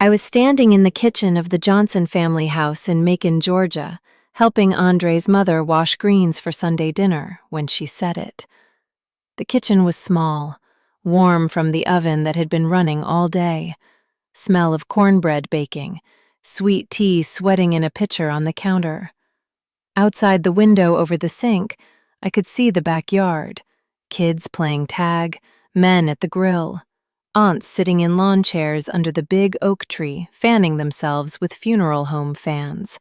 I was standing in the kitchen of the Johnson family house in Macon, Georgia, helping Andre's mother wash greens for Sunday dinner when she said it. The kitchen was small, warm from the oven that had been running all day, smell of cornbread baking, sweet tea sweating in a pitcher on the counter. Outside the window over the sink, I could see the backyard, kids playing tag, men at the grill, aunts sitting in lawn chairs under the big oak tree, fanning themselves with funeral home fans.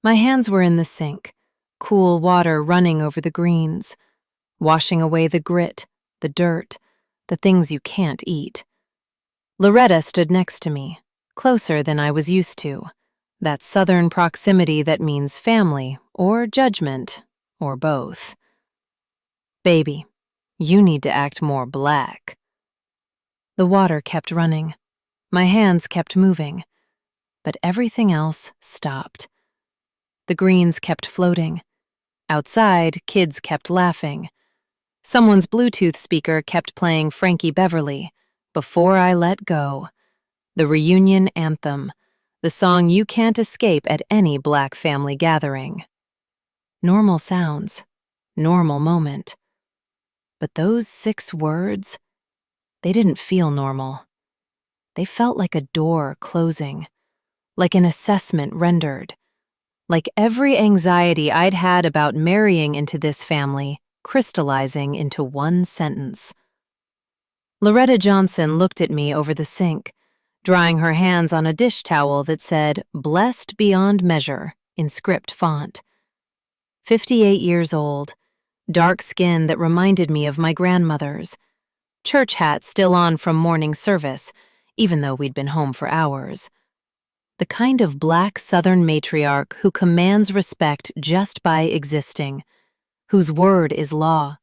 My hands were in the sink, cool water running over the greens, washing away the grit, the dirt, the things you can't eat. Loretta stood next to me, closer than I was used to, that southern proximity that means family or judgment or both. Baby, you need to act more black. The water kept running. My hands kept moving. But everything else stopped. The greens kept floating. Outside, kids kept laughing. Someone's Bluetooth speaker kept playing Frankie Beverly, Before I Let Go, the reunion anthem, the song you can't escape at any Black family gathering. Normal sounds, normal moment. But those 6 words, they didn't feel normal. They felt like a door closing, like an assessment rendered, like every anxiety I'd had about marrying into this family crystallizing into one sentence. Loretta Johnson looked at me over the sink, drying her hands on a dish towel that said, "Blessed beyond measure," in script font. 58 years old, dark skin that reminded me of my grandmother's, church hat still on from morning service, even though we'd been home for hours. The kind of Black Southern matriarch who commands respect just by existing, whose word is law,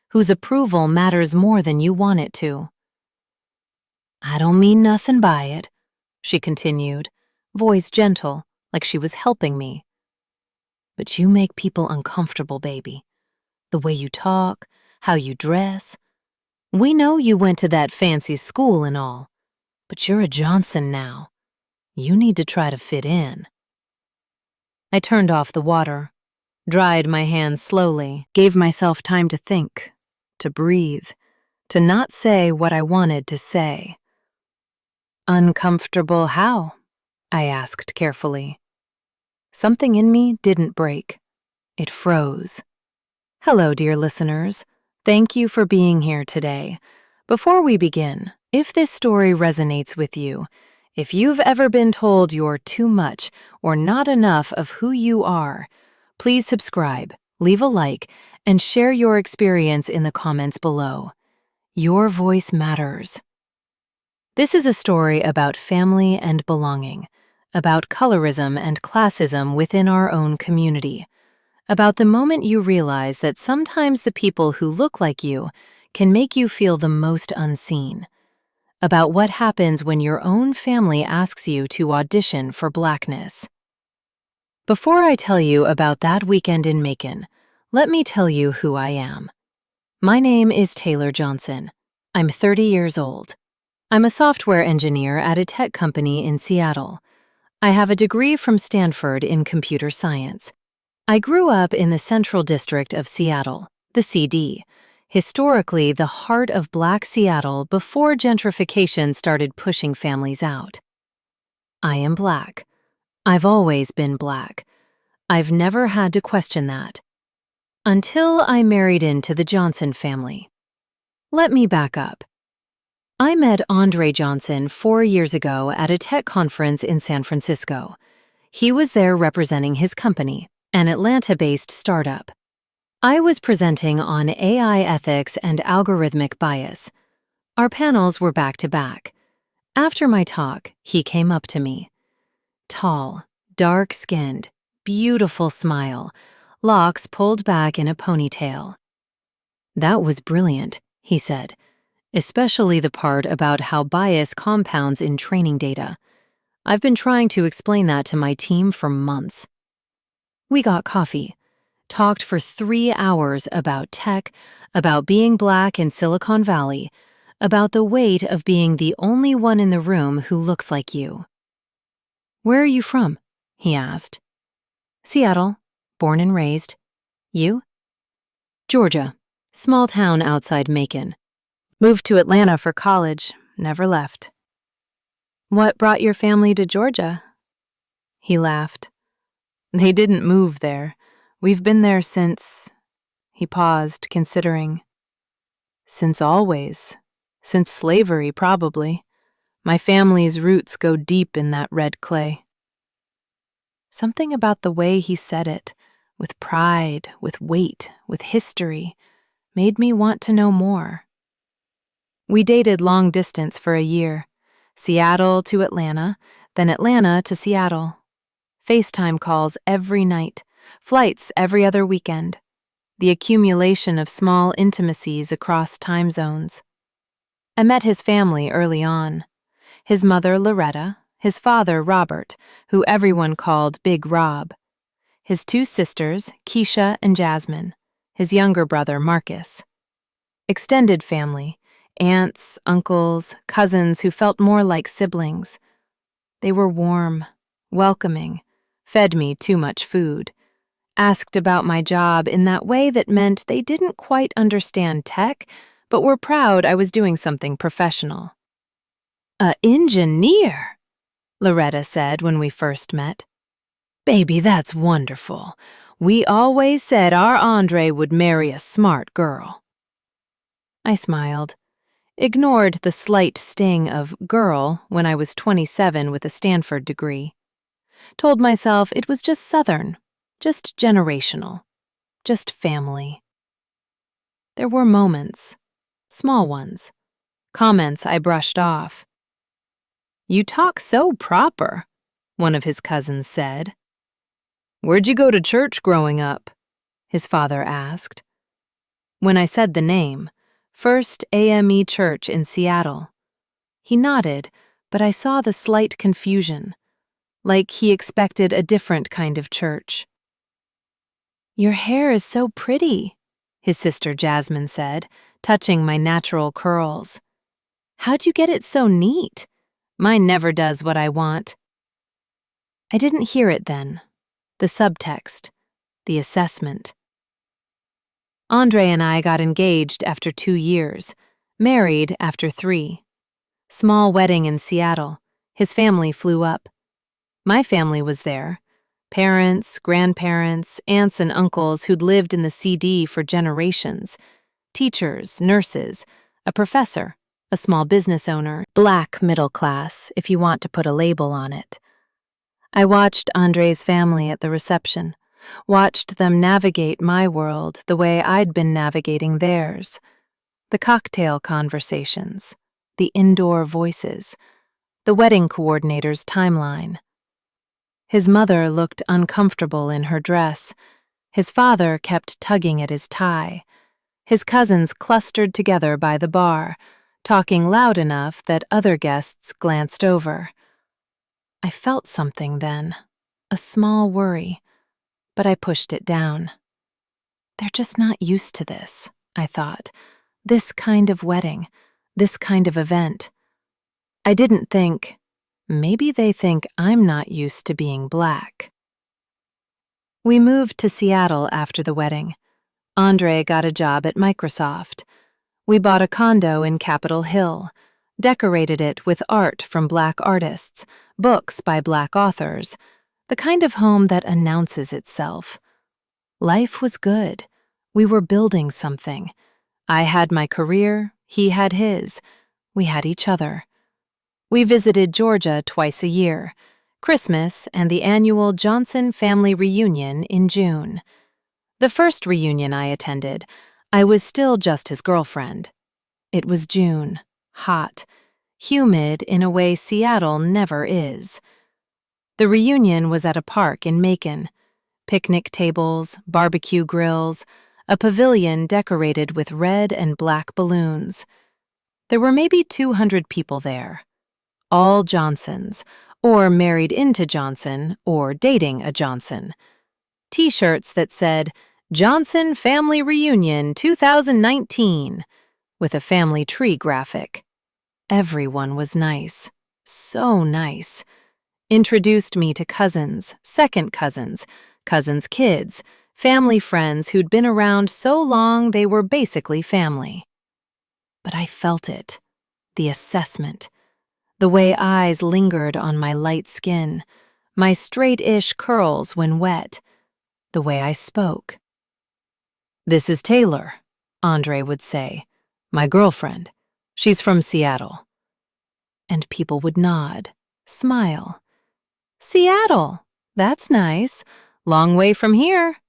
whose approval matters more than you want it to. "I don't mean nothing by it," she continued, voice gentle, like she was helping me. "But you make people uncomfortable, baby. The way you talk, how you dress. We know you went to that fancy school and all, but you're a Johnson now. You need to try to fit in." I turned off the water, dried my hands slowly, gave myself time to think, to breathe, to not say what I wanted to say. "Uncomfortable how?" I asked carefully. Something in me didn't break. It froze. Hello, dear listeners. Thank you for being here today. Before we begin, if this story resonates with you, if you've ever been told you're too much or not enough of who you are, please subscribe, leave a like, and share your experience in the comments below. Your voice matters. This is a story about family and belonging, about colorism and classism within our own community, about the moment you realize that sometimes the people who look like you can make you feel the most unseen, about what happens when your own family asks you to audition for Blackness. Before I tell you about that weekend in Macon, let me tell you who I am. My name is Taylor Johnson. I'm 30 years old. I'm a software engineer at a tech company in Seattle. I have a degree from Stanford in computer science. I grew up in the Central District of Seattle, the CD, historically the heart of Black Seattle before gentrification started pushing families out. I am Black. I've always been Black. I've never had to question that. Until I married into the Johnson family. Let me back up. I met Andre Johnson 4 years ago at a tech conference in San Francisco. He was there representing his company, an Atlanta-based startup. I was presenting on AI ethics and algorithmic bias. Our panels were back-to-back. After my talk, he came up to me. Tall, dark-skinned, beautiful smile, locks pulled back in a ponytail. "That was brilliant," he said, especially the part about how bias compounds in training data. "I've been trying to explain that to my team for months." We got coffee, talked for 3 hours about tech, about being Black in Silicon Valley, about the weight of being the only one in the room who looks like you. "Where are you from?" he asked. "Seattle, born and raised. You?" "Georgia, small town outside Macon. Moved to Atlanta for college, never left." "What brought your family to Georgia?" He laughed. "They didn't move there. We've been there since—" He paused, considering. "Since always. Since slavery, probably. My family's roots go deep in that red clay." Something about the way he said it, with pride, with weight, with history, made me want to know more. We dated long distance for a year. Seattle to Atlanta, then Atlanta to Seattle. FaceTime calls every night, flights every other weekend. The accumulation of small intimacies across time zones. I met his family early on. His mother, Loretta, his father, Robert, who everyone called Big Rob. His two sisters, Keisha and Jasmine. His younger brother, Marcus. Extended family, aunts, uncles, cousins who felt more like siblings. They were warm, welcoming, fed me too much food, asked about my job in that way that meant they didn't quite understand tech, but were proud I was doing something professional. "A engineer," Loretta said when we first met. "Baby, that's wonderful. We always said our Andre would marry a smart girl." I smiled, ignored the slight sting of girl when I was 27 with a Stanford degree. Told myself it was just Southern, just generational, just family. There were moments, small ones, comments I brushed off. "You talk so proper," one of his cousins said. "Where'd you go to church growing up?" his father asked. When I said the name, First AME Church in Seattle. He nodded, but I saw the slight confusion, like he expected a different kind of church. "Your hair is so pretty," his sister Jasmine said, touching my natural curls. "How'd you get it so neat? Mine never does what I want." I didn't hear it then. The subtext, the assessment. Andre and I got engaged after 2 years, married after 3. Small wedding in Seattle. His family flew up. My family was there. Parents, grandparents, aunts and uncles who'd lived in the CD for generations. Teachers, nurses, a professor, a small business owner, black middle class, if you want to put a label on it. I watched Andre's family at the reception, watched them navigate my world the way I'd been navigating theirs. The cocktail conversations, the indoor voices, the wedding coordinator's timeline. His mother looked uncomfortable in her dress. His father kept tugging at his tie. His cousins clustered together by the bar, talking loud enough that other guests glanced over. I felt something then, a small worry, but I pushed it down. They're just not used to this, I thought. This kind of wedding, this kind of event. I didn't think, maybe they think I'm not used to being black. We moved to Seattle after the wedding. Andre got a job at Microsoft. We bought a condo in Capitol Hill, decorated it with art from black artists, books by black authors, the kind of home that announces itself. Life was good. We were building something. I had my career, he had his. We had each other. We visited Georgia twice a year, Christmas and the annual Johnson family reunion in June. The first reunion I attended, I was still just his girlfriend. It was June, hot, humid in a way Seattle never is. The reunion was at a park in Macon. Picnic tables, barbecue grills, a pavilion decorated with red and black balloons. There were maybe 200 people there. All Johnsons, or married into Johnson, or dating a Johnson. T-shirts that said, "Johnson Family Reunion 2019." with a family tree graphic. Everyone was nice. So nice. Introduced me to cousins, second cousins, cousins' kids, family friends who'd been around so long they were basically family. But I felt it, the assessment, the way eyes lingered on my light skin, my straight-ish curls when wet, the way I spoke. "This is Taylor," Andre would say, "my girlfriend. She's from Seattle." And people would nod, smile. "Seattle, that's nice. Long way from here."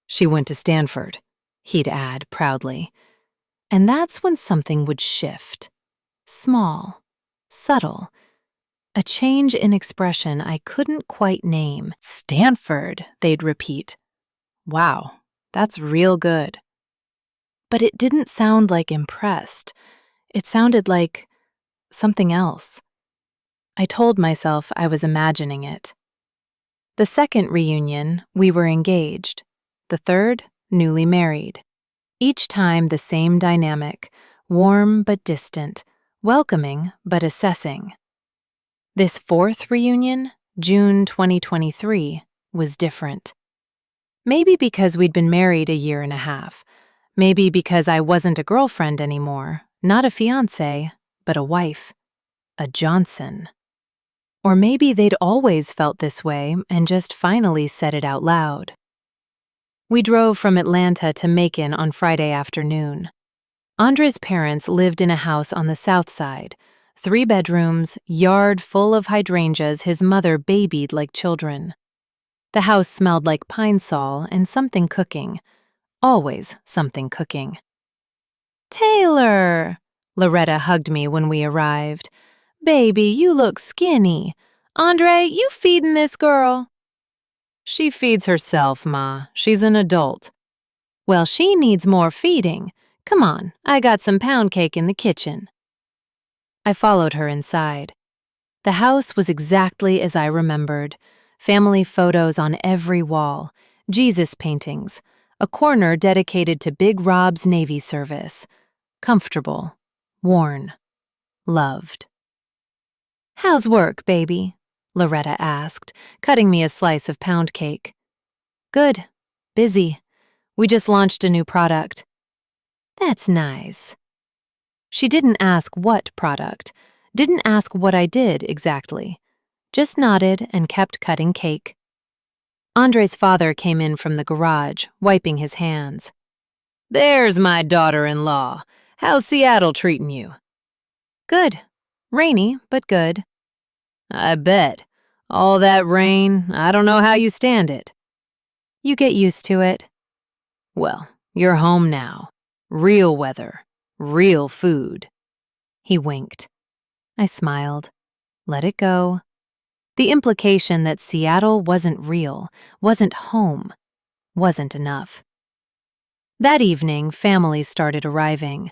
"She went to Stanford," he'd add proudly. And that's when something would shift. Small, subtle, a change in expression I couldn't quite name. "Stanford," they'd repeat. "Wow, that's real good." But it didn't sound like impressed. It sounded like something else. I told myself I was imagining it. The second reunion, we were engaged. The third, newly married. Each time the same dynamic, warm but distant, welcoming but assessing. This fourth reunion, June 2023, was different. Maybe because we'd been married a year and a half. Maybe because I wasn't a girlfriend anymore, not a fiancé, but a wife. A Johnson. Or maybe they'd always felt this way and just finally said it out loud. We drove from Atlanta to Macon on Friday afternoon. Andre's parents lived in a house on the south side, 3 bedrooms, yard full of hydrangeas his mother babied like children. The house smelled like pine sol and something cooking. Always something cooking. "Taylor!" Loretta hugged me when we arrived. "Baby, you look skinny. Andre, you feeding this girl?" "She feeds herself, Ma. She's an adult." "Well, she needs more feeding. Come on, I got some pound cake in the kitchen." I followed her inside. The house was exactly as I remembered. Family photos on every wall, Jesus paintings, a corner dedicated to Big Rob's Navy service. Comfortable, worn, loved. "How's work, baby?" Loretta asked, cutting me a slice of pound cake. "Good. Busy. We just launched a new product." "That's nice." She didn't ask what product, didn't ask what I did exactly, just nodded and kept cutting cake. Andre's father came in from the garage, wiping his hands. "There's my daughter-in-law. How's Seattle treating you?" "Good. Rainy, but good." "I bet. All that rain, I don't know how you stand it." "You get used to it." "Well, you're home now. Real weather. Real food." He winked. I smiled. Let it go. The implication that Seattle wasn't real, wasn't home, wasn't enough. That evening, families started arriving.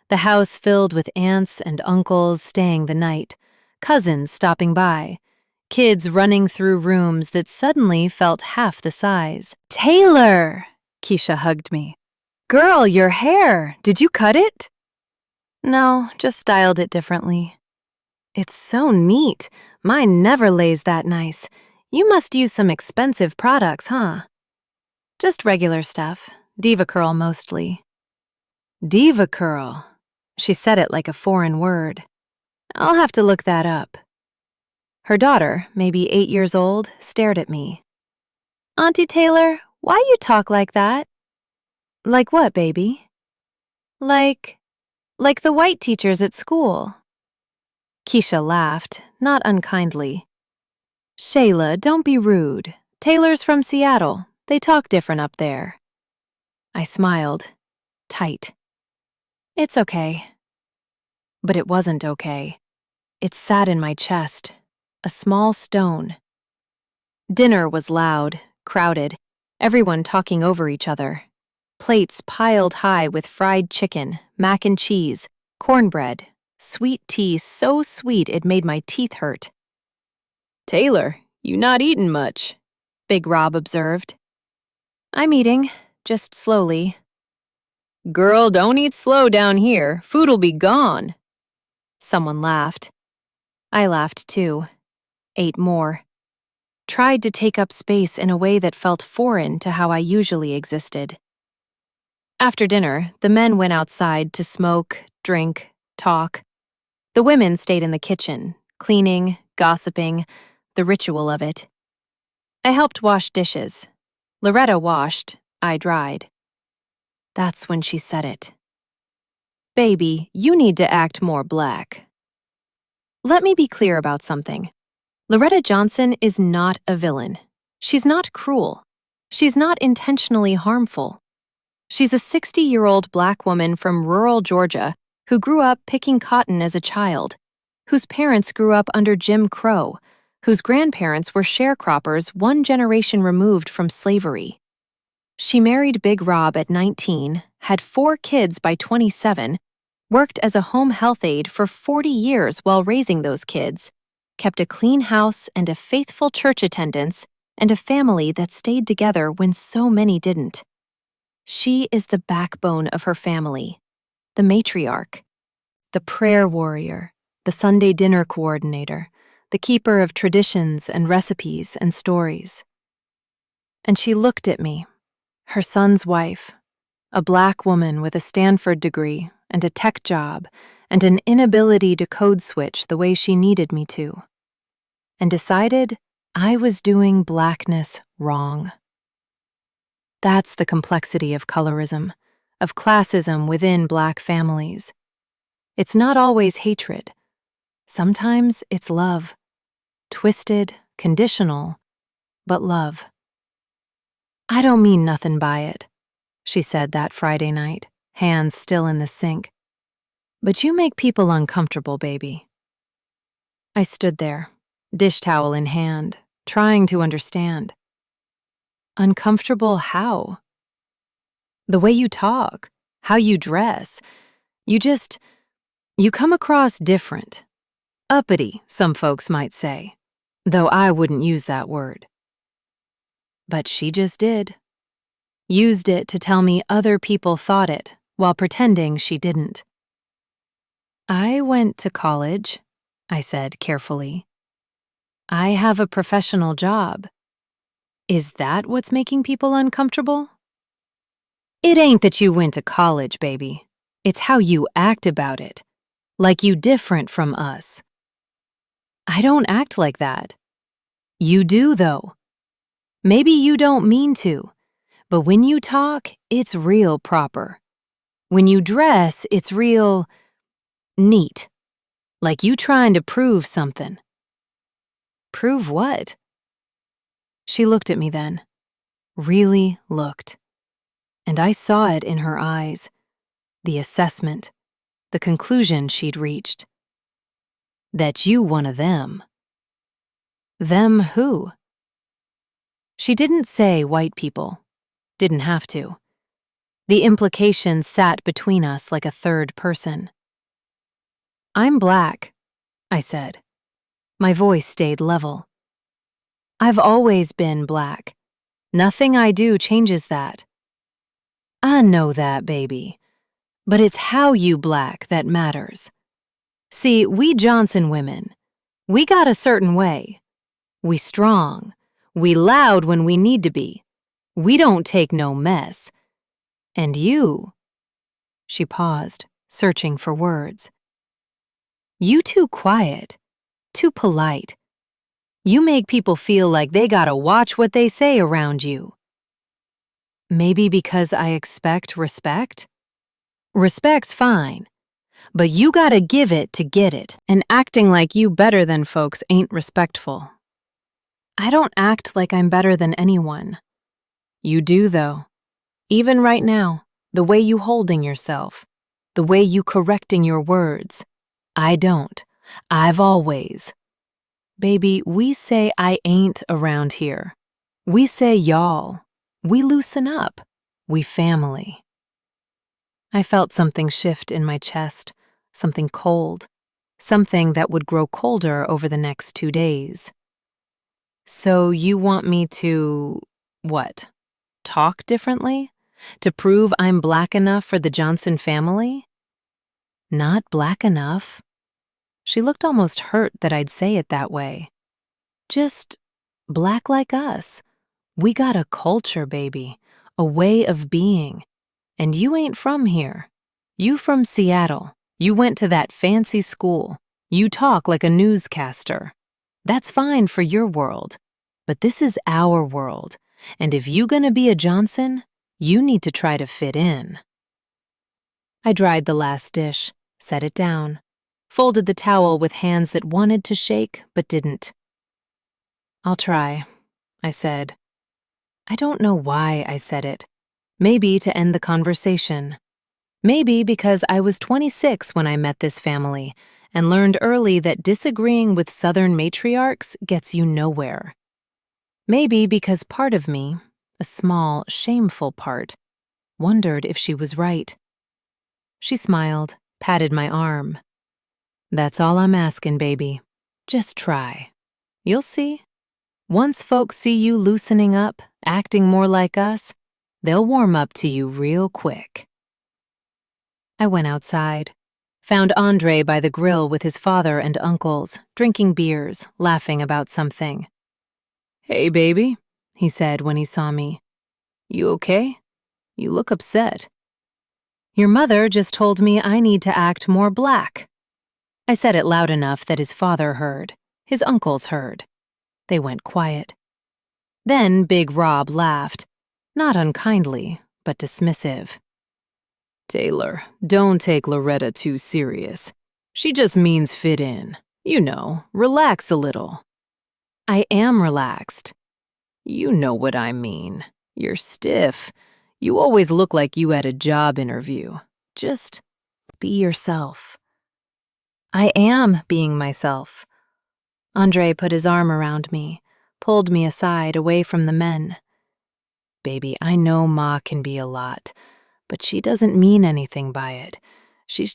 The house filled with aunts and uncles staying the night, cousins stopping by, kids running through rooms that suddenly felt half the size. "Taylor!" Keisha hugged me. "Girl, your hair! Did you cut it?" "No, just styled it differently." "It's so neat. Mine never lays that nice. You must use some expensive products, huh?" "Just regular stuff. Diva Curl mostly." Diva Curl. She said it like a foreign word. I'll have to look that up. Her daughter, maybe 8 years old, stared at me. "Auntie Taylor, why you talk like that?" "Like what, baby?" Like the white teachers at school." Keisha laughed, not unkindly. "Shayla, don't be rude. Taylor's from Seattle. They talk different up there." I smiled. Tight. "It's okay." But it wasn't okay. It sat in my chest, a small stone. Dinner was loud, crowded, everyone talking over each other. Plates piled high with fried chicken, mac and cheese, cornbread, sweet tea so sweet it made my teeth hurt. "Taylor, you not eatin' much," Big Rob observed. "I'm eating, just slowly." Girl, don't eat slow down here. Food'll be gone. Someone laughed. I laughed too. Ate more. Tried to take up space in a way that felt foreign to how I usually existed. After dinner, the men went outside to smoke, drink, talk. The women stayed in the kitchen, cleaning, gossiping, the ritual of it. I helped wash dishes. Loretta washed, I dried. That's when she said it. Baby, you need to act more black. Let me be clear about something. Loretta Johnson is not a villain. She's not cruel. She's not intentionally harmful. She's a 60-year-old black woman from rural Georgia who grew up picking cotton as a child, whose parents grew up under Jim Crow, whose grandparents were sharecroppers one generation removed from slavery. She married Big Rob at 19, had 4 kids by 27, worked as a home health aide for 40 years while raising those kids, kept a clean house and a faithful church attendance, and a family that stayed together when so many didn't. She is the backbone of her family, the matriarch, the prayer warrior, the Sunday dinner coordinator, the keeper of traditions and recipes and stories. And she looked at me, her son's wife, a black woman with a Stanford degree and a tech job and an inability to code switch the way she needed me to, and decided I was doing blackness wrong. That's the complexity of colorism, of classism within black families. It's not always hatred. Sometimes it's love. Twisted, conditional, but love. I don't mean nothing by it, she said that Friday night, hands still in the sink. But you make people uncomfortable, baby. I stood there, dish towel in hand, trying to understand. Uncomfortable how? The way you talk, how you dress, you come across different. Uppity, some folks might say, though I wouldn't use that word. But she just did. Used it to tell me other people thought it, while pretending she didn't. I went to college, I said carefully. I have a professional job. Is that what's making people uncomfortable? It ain't that you went to college, baby. It's how you act about it. Like you different from us. I don't act like that. You do, though. Maybe you don't mean to, but when you talk, it's real proper. When you dress, it's real neat. Like you trying to prove something. Prove what? She looked at me then. Really looked. And I saw it in her eyes. The assessment. The conclusion she'd reached. That you one of them. Them who? She didn't say white people. Didn't have to. The implication sat between us like a third person. I'm black, I said. My voice stayed level. I've always been black. Nothing I do changes that. I know that, baby. But it's how you black that matters. See, we Johnson women, we got a certain way. We strong. We loud when we need to be. We don't take no mess. And you... She paused, searching for words. You too quiet, too polite. You make people feel like they gotta watch what they say around you. Maybe because I expect respect? Respect's fine, but you gotta give it to get it, and acting like you better than folks ain't respectful. I don't act like I'm better than anyone. You do, though. Even right now, the way you holding yourself, the way you correcting your words. I don't. I've always. Baby, we say I ain't around here. We say y'all. We loosen up. We family. I felt something shift in my chest, something cold, something that would grow colder over the next 2 days. So you want me to, what, talk differently? To prove I'm black enough for the Johnson family? Not black enough. She looked almost hurt that I'd say it that way. Just black like us. We got a culture, baby, a way of being. And you ain't from here. You from Seattle. You went to that fancy school. You talk like a newscaster. That's fine for your world. But this is our world. And if you gonna be a Johnson, you need to try to fit in. I dried the last dish, set it down, folded the towel with hands that wanted to shake but didn't. I'll try, I said. I don't know why I said it. Maybe to end the conversation. Maybe because I was 26 when I met this family and learned early that disagreeing with Southern matriarchs gets you nowhere. Maybe because part of me, a small, shameful part, wondered if she was right. She smiled, patted my arm. That's all I'm asking, baby. Just try. You'll see. Once folks see you loosening up, acting more like us, they'll warm up to you real quick. I went outside, found Andre by the grill with his father and uncles, drinking beers, laughing about something. Hey, baby, he said when he saw me. You okay? You look upset. Your mother just told me I need to act more black. I said it loud enough that his father heard, his uncles heard. They went quiet. Then Big Rob laughed, not unkindly, but dismissive. Taylor, don't take Loretta too serious. She just means fit in. You know, relax a little. I am relaxed. You know what I mean. You're stiff. You always look like you had a job interview. Just be yourself. I am being myself. Andre put his arm around me, pulled me aside away from the men. Baby, I know Ma can be a lot, but she doesn't mean anything by it. She's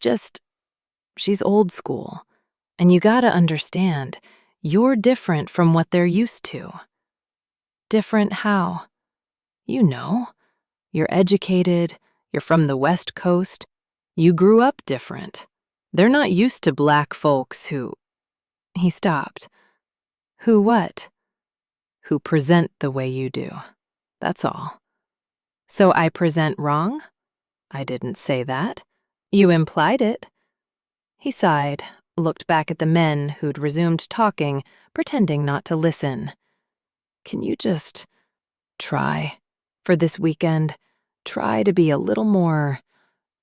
old school. And you gotta understand, you're different from what they're used to. Different how? You know. You're educated, you're from the West Coast, you grew up different. They're not used to black folks who… He stopped. Who what? Who present the way you do. That's all. So I present wrong? I didn't say that. You implied it. He sighed, looked back at the men who'd resumed talking, pretending not to listen. Can you just try, for this weekend, try to be a little more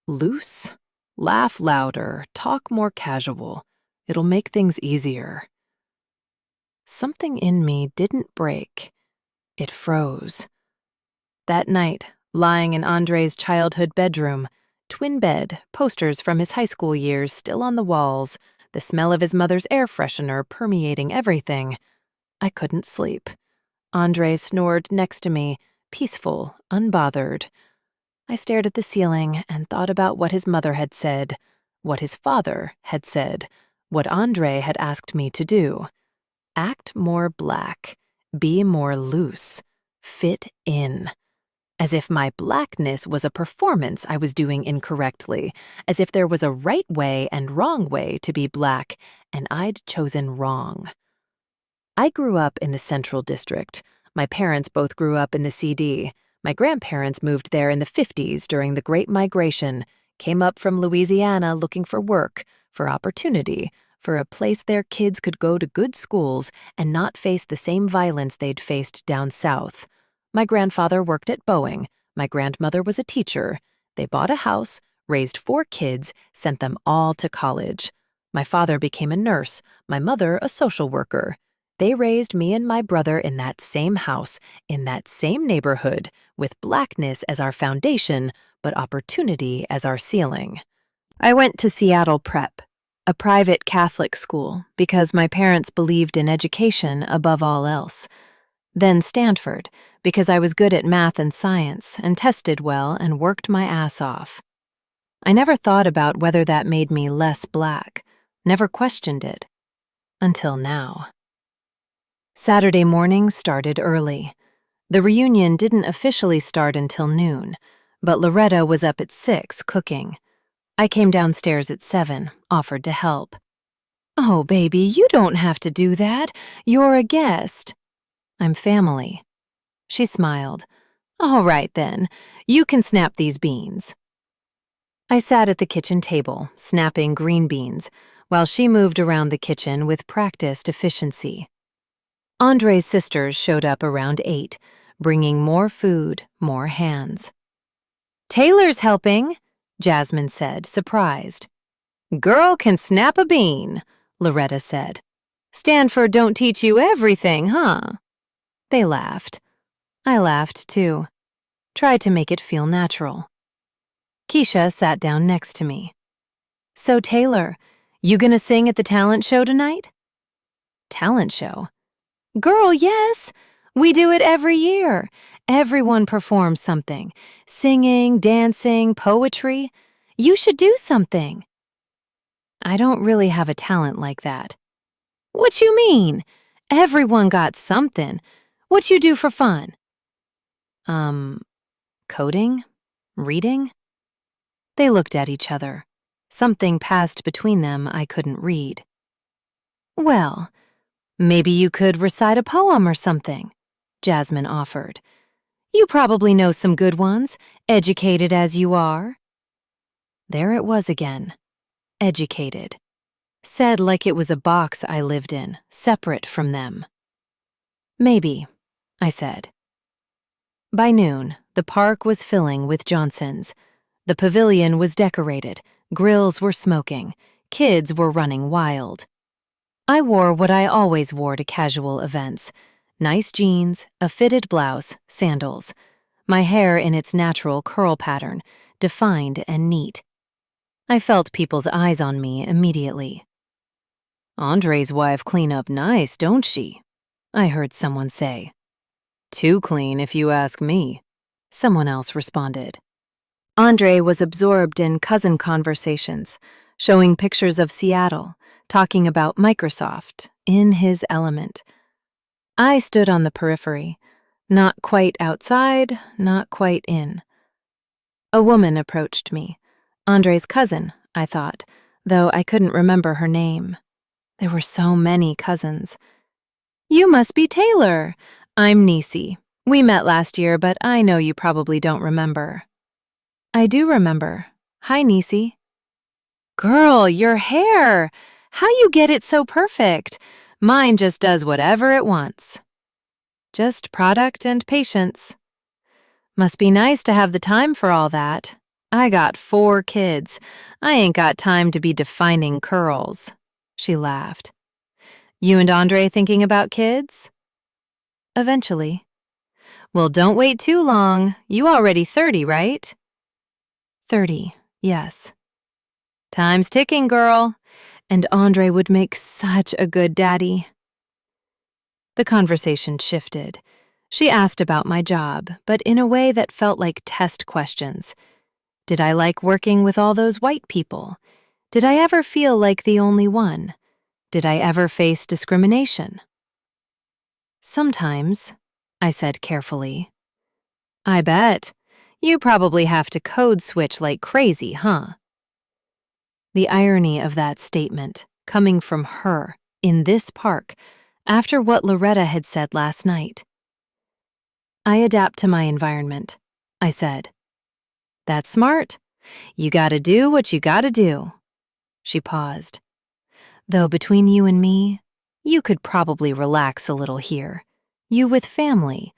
loose? Laugh louder, talk more casual. It'll make things easier. Something in me didn't break. It froze. That night, lying in Andre's childhood bedroom, twin bed, posters from his high school years still on the walls, the smell of his mother's air freshener permeating everything, I couldn't sleep. Andre snored next to me, peaceful, unbothered. I stared at the ceiling and thought about what his mother had said, what his father had said, what Andre had asked me to do. Act more black, be more loose, fit in. As if my blackness was a performance I was doing incorrectly, as if there was a right way and wrong way to be black, and I'd chosen wrong. I grew up in the Central District. My parents both grew up in the CD. My grandparents moved there in the 50s during the Great Migration, came up from Louisiana looking for work, for opportunity, for a place their kids could go to good schools and not face the same violence they'd faced down south. My grandfather worked at Boeing. My grandmother was a teacher. They bought a house, raised 4 kids, sent them all to college. My father became a nurse, my mother a social worker. They raised me and my brother in that same house, in that same neighborhood, with blackness as our foundation, but opportunity as our ceiling. I went to Seattle Prep, a private Catholic school, because my parents believed in education above all else. Then Stanford, because I was good at math and science and tested well and worked my ass off. I never thought about whether that made me less black, never questioned it, until now. Saturday morning started early. The reunion didn't officially start until noon, but Loretta was up at 6 cooking. I came downstairs at 7, offered to help. "Oh, baby, you don't have to do that. You're a guest." "I'm family." She smiled. "All right, then. You can snap these beans." I sat at the kitchen table, snapping green beans, while she moved around the kitchen with practiced efficiency. Andre's sisters showed up around 8, bringing more food, more hands. "Taylor's helping," Jasmine said, surprised. "Girl can snap a bean," Loretta said. "Stanford don't teach you everything, huh?" They laughed. I laughed, too. Tried to make it feel natural. Keisha sat down next to me. "So, Taylor, you gonna sing at the talent show tonight?" "Talent show?" "Girl, yes! We do it every year. Everyone performs something. Singing, dancing, poetry. You should do something." "I don't really have a talent like that." "What you mean? Everyone got something. What you do for fun?" Coding? Reading?" They looked at each other. Something passed between them I couldn't read. "Well, maybe you could recite a poem or something," Jasmine offered. "You probably know some good ones, educated as you are." There it was again. Educated. Said like it was a box I lived in, separate from them. "Maybe," I said. By noon, the park was filling with Johnsons. The pavilion was decorated, grills were smoking, kids were running wild. I wore what I always wore to casual events: nice jeans, a fitted blouse, sandals. My hair in its natural curl pattern, defined and neat. I felt people's eyes on me immediately. "Andre's wife clean up nice, don't she?" I heard someone say. "Too clean, if you ask me," someone else responded. Andre was absorbed in cousin conversations, showing pictures of Seattle, talking about Microsoft, in his element. I stood on the periphery, not quite outside, not quite in. A woman approached me. Andre's cousin, I thought, though I couldn't remember her name. There were so many cousins. "You must be Taylor. I'm Niecy. We met last year, but I know you probably don't remember." "I do remember. Hi, Niecy." "Girl, your hair! How you get it so perfect? Mine just does whatever it wants." "Just product and patience." "Must be nice to have the time for all that. I got 4 kids. I ain't got time to be defining curls." She laughed. "You and Andre thinking about kids?" "Eventually." "Well, don't wait too long. You already 30, right?" 30, yes. "Time's ticking, girl. And Andre would make such a good daddy." The conversation shifted. She asked about my job, but in a way that felt like test questions. Did I like working with all those white people? Did I ever feel like the only one? Did I ever face discrimination? "Sometimes," I said carefully. "I bet. You probably have to code switch like crazy, huh?" The irony of that statement, coming from her, in this park, after what Loretta had said last night. "I adapt to my environment," I said. "That's smart. You gotta do what you gotta do." She paused. "Though between you and me, you could probably relax a little here. You with family.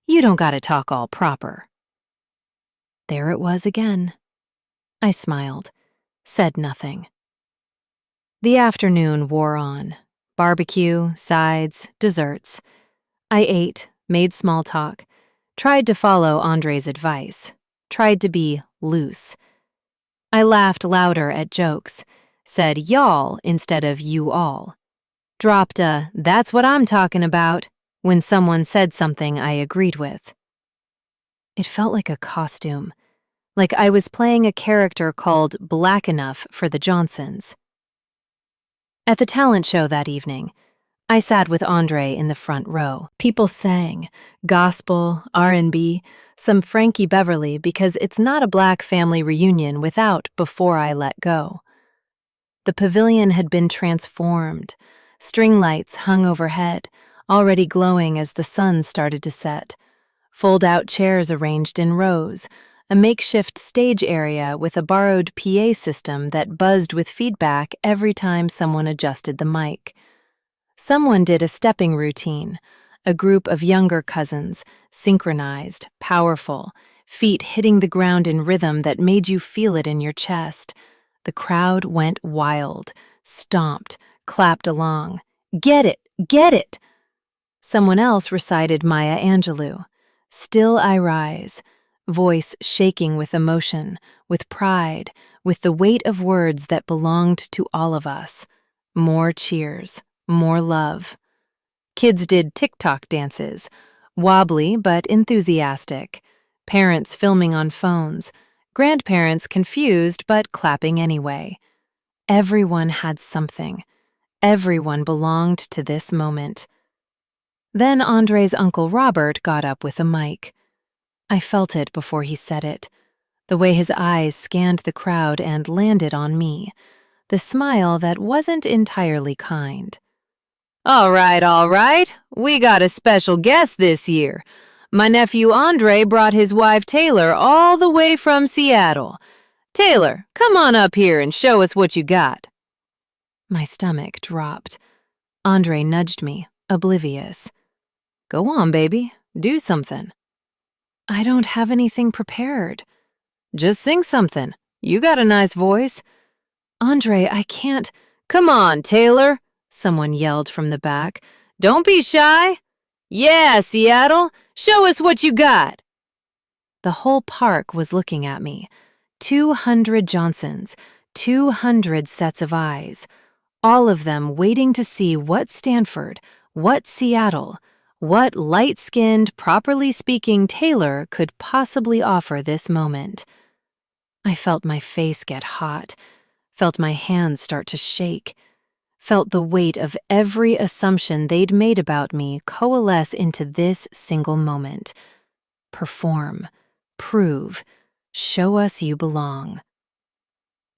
You don't gotta talk all proper." There it was again. I smiled, said nothing. The afternoon wore on. Barbecue, sides, desserts. I ate, made small talk, tried to follow Andre's advice, tried to be loose. I laughed louder at jokes, said y'all instead of you all. Dropped a "that's what I'm talking about" when someone said something I agreed with. It felt like a costume, like I was playing a character called Black Enough for the Johnsons. At the talent show that evening, I sat with Andre in the front row. People sang gospel, R&B, some Frankie Beverly because it's not a Black family reunion without Before I Let Go. The pavilion had been transformed. String lights hung overhead, already glowing as the sun started to set. Fold-out chairs arranged in rows, a makeshift stage area with a borrowed PA system that buzzed with feedback every time someone adjusted the mic. Someone did a stepping routine, a group of younger cousins, synchronized, powerful, feet hitting the ground in rhythm that made you feel it in your chest. The crowd went wild, stomped, clapped along. Get it! Get it! Someone else recited Maya Angelou. Still I rise, voice shaking with emotion, with pride, with the weight of words that belonged to all of us. More cheers, more love. Kids did TikTok dances, wobbly but enthusiastic. Parents filming on phones, grandparents confused but clapping anyway. Everyone had something. Everyone belonged to this moment. Then Andre's Uncle Robert got up with a mic. I felt it before he said it, the way his eyes scanned the crowd and landed on me, the smile that wasn't entirely kind. All right, we got a special guest this year. My nephew Andre brought his wife Taylor all the way from Seattle. Taylor, come on up here and show us what you got. My stomach dropped. Andre nudged me, oblivious. Go on, baby, do something. I don't have anything prepared. Just sing something. You got a nice voice. Andre, I can't. Come on, Taylor, someone yelled from the back. Don't be shy. Yeah, Seattle, show us what you got. The whole park was looking at me. 200 Johnsons, 200 sets of eyes, all of them waiting to see what Stanford, what Seattle, what light-skinned, properly speaking Taylor could possibly offer this moment. I felt my face get hot, felt my hands start to shake, felt the weight of every assumption they'd made about me coalesce into this single moment. Perform, prove, show us you belong.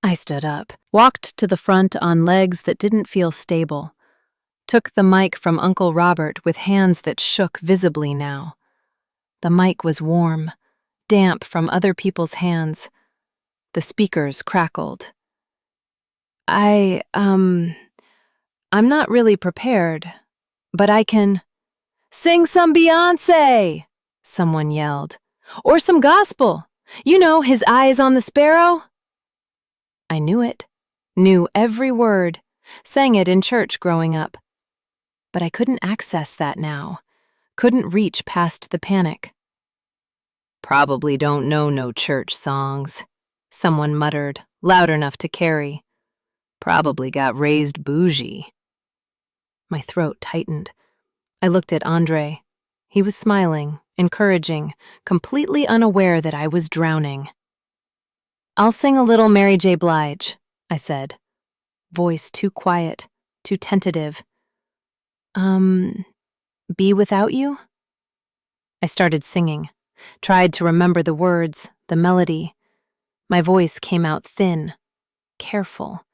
I stood up, walked to the front on legs that didn't feel stable, took the mic from Uncle Robert with hands that shook visibly now. The mic was warm, damp from other people's hands. The speakers crackled. I'm not really prepared, but I can sing some Beyoncé, someone yelled. Or some gospel. You know, His Eyes on the Sparrow. I knew it, knew every word, sang it in church growing up. But I couldn't access that now, couldn't reach past the panic. Probably don't know no church songs, someone muttered, loud enough to carry. Probably got raised bougie. My throat tightened. I looked at Andre. He was smiling, encouraging, completely unaware that I was drowning. I'll sing a little Mary J. Blige, I said. Voice too quiet, too tentative. Be Without You? I started singing, tried to remember the words, the melody. My voice came out thin, careful,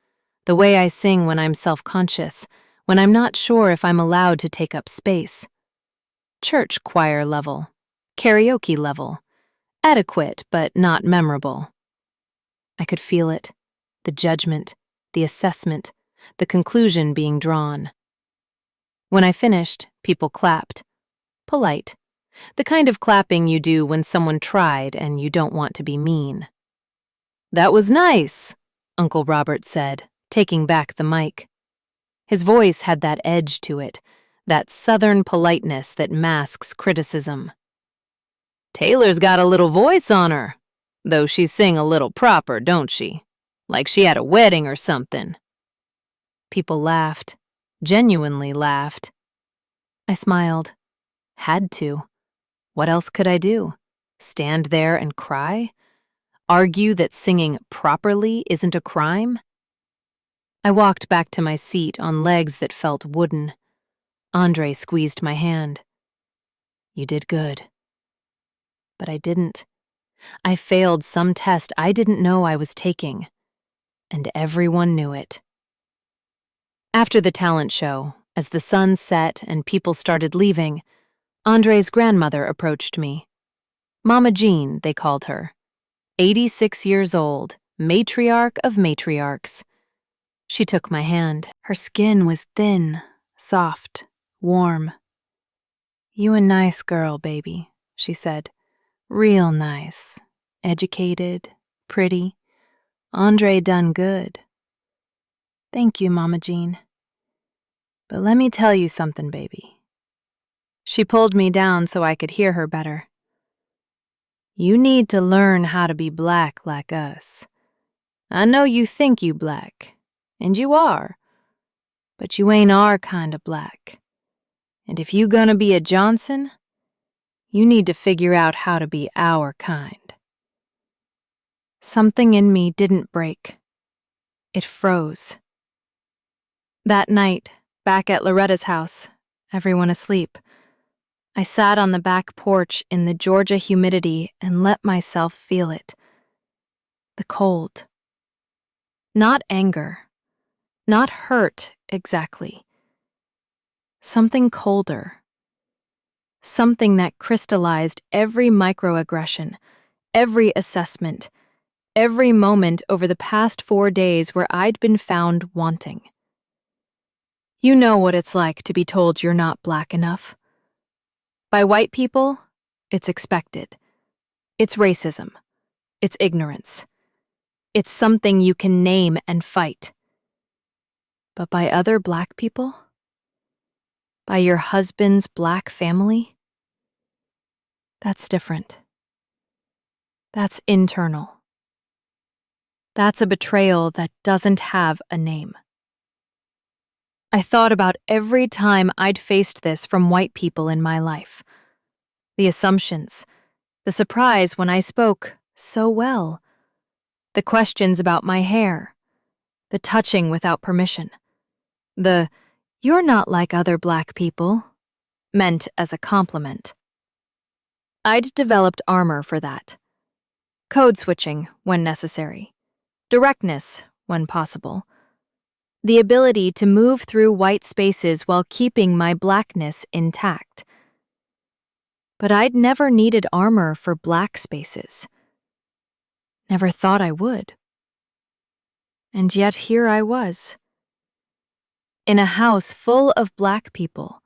the way I sing when I'm self-conscious, when I'm not sure if I'm allowed to take up space. Church choir level, karaoke level, adequate but not memorable. I could feel it, the judgment, the assessment, the conclusion being drawn. When I finished, people clapped. Polite. The kind of clapping you do when someone tried and you don't want to be mean. That was nice, Uncle Robert said, taking back the mic. His voice had that edge to it, that southern politeness that masks criticism. Taylor's got a little voice on her, though she sing a little proper, don't she? Like she had a wedding or something. People laughed, genuinely laughed. I smiled. Had to. What else could I do? Stand there and cry? Argue that singing properly isn't a crime? I walked back to my seat on legs that felt wooden. Andre squeezed my hand. You did good. But I didn't. I failed some test I didn't know I was taking, and everyone knew it. After the talent show, as the sun set and people started leaving, Andre's grandmother approached me. Mama Jean, they called her. 86 years old, matriarch of matriarchs. She took my hand. Her skin was thin, soft, warm. You a nice girl, baby, she said. Real nice. Educated, pretty. Andre done good. Thank you, Mama Jean. But let me tell you something, baby. She pulled me down so I could hear her better. You need to learn how to be black like us. I know you think you black, and you are, but you ain't our kind of black. And if you gonna be a Johnson, you need to figure out how to be our kind. Something in me didn't break. It froze. That night, back at Loretta's house, everyone asleep, I sat on the back porch in the Georgia humidity and let myself feel it. The cold. Not anger. Not hurt, exactly. Something colder. Something that crystallized every microaggression, every assessment, every moment over the past 4 days where I'd been found wanting. You know what it's like to be told you're not black enough. By white people, it's expected. It's racism. It's ignorance. It's something you can name and fight. But by other black people? By your husband's black family? That's different. That's internal. That's a betrayal that doesn't have a name. I thought about every time I'd faced this from white people in my life. The assumptions, the surprise when I spoke so well, the questions about my hair, the touching without permission, the "you're not like other black people," meant as a compliment. I'd developed armor for that. Code switching when necessary, directness when possible, the ability to move through white spaces while keeping my blackness intact. But I'd never needed armor for black spaces. Never thought I would. And yet here I was, in a house full of black people,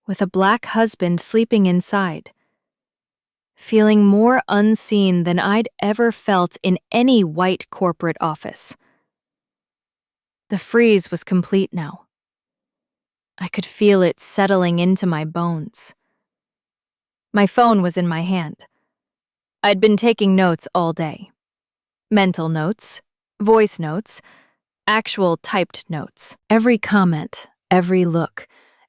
with a black husband sleeping inside, feeling more unseen than I'd ever felt in any white corporate office. The freeze was complete now. I could feel it settling into my bones. My phone was in my hand. I'd been taking notes all day. Mental notes, voice notes, actual typed notes. Every comment, every look,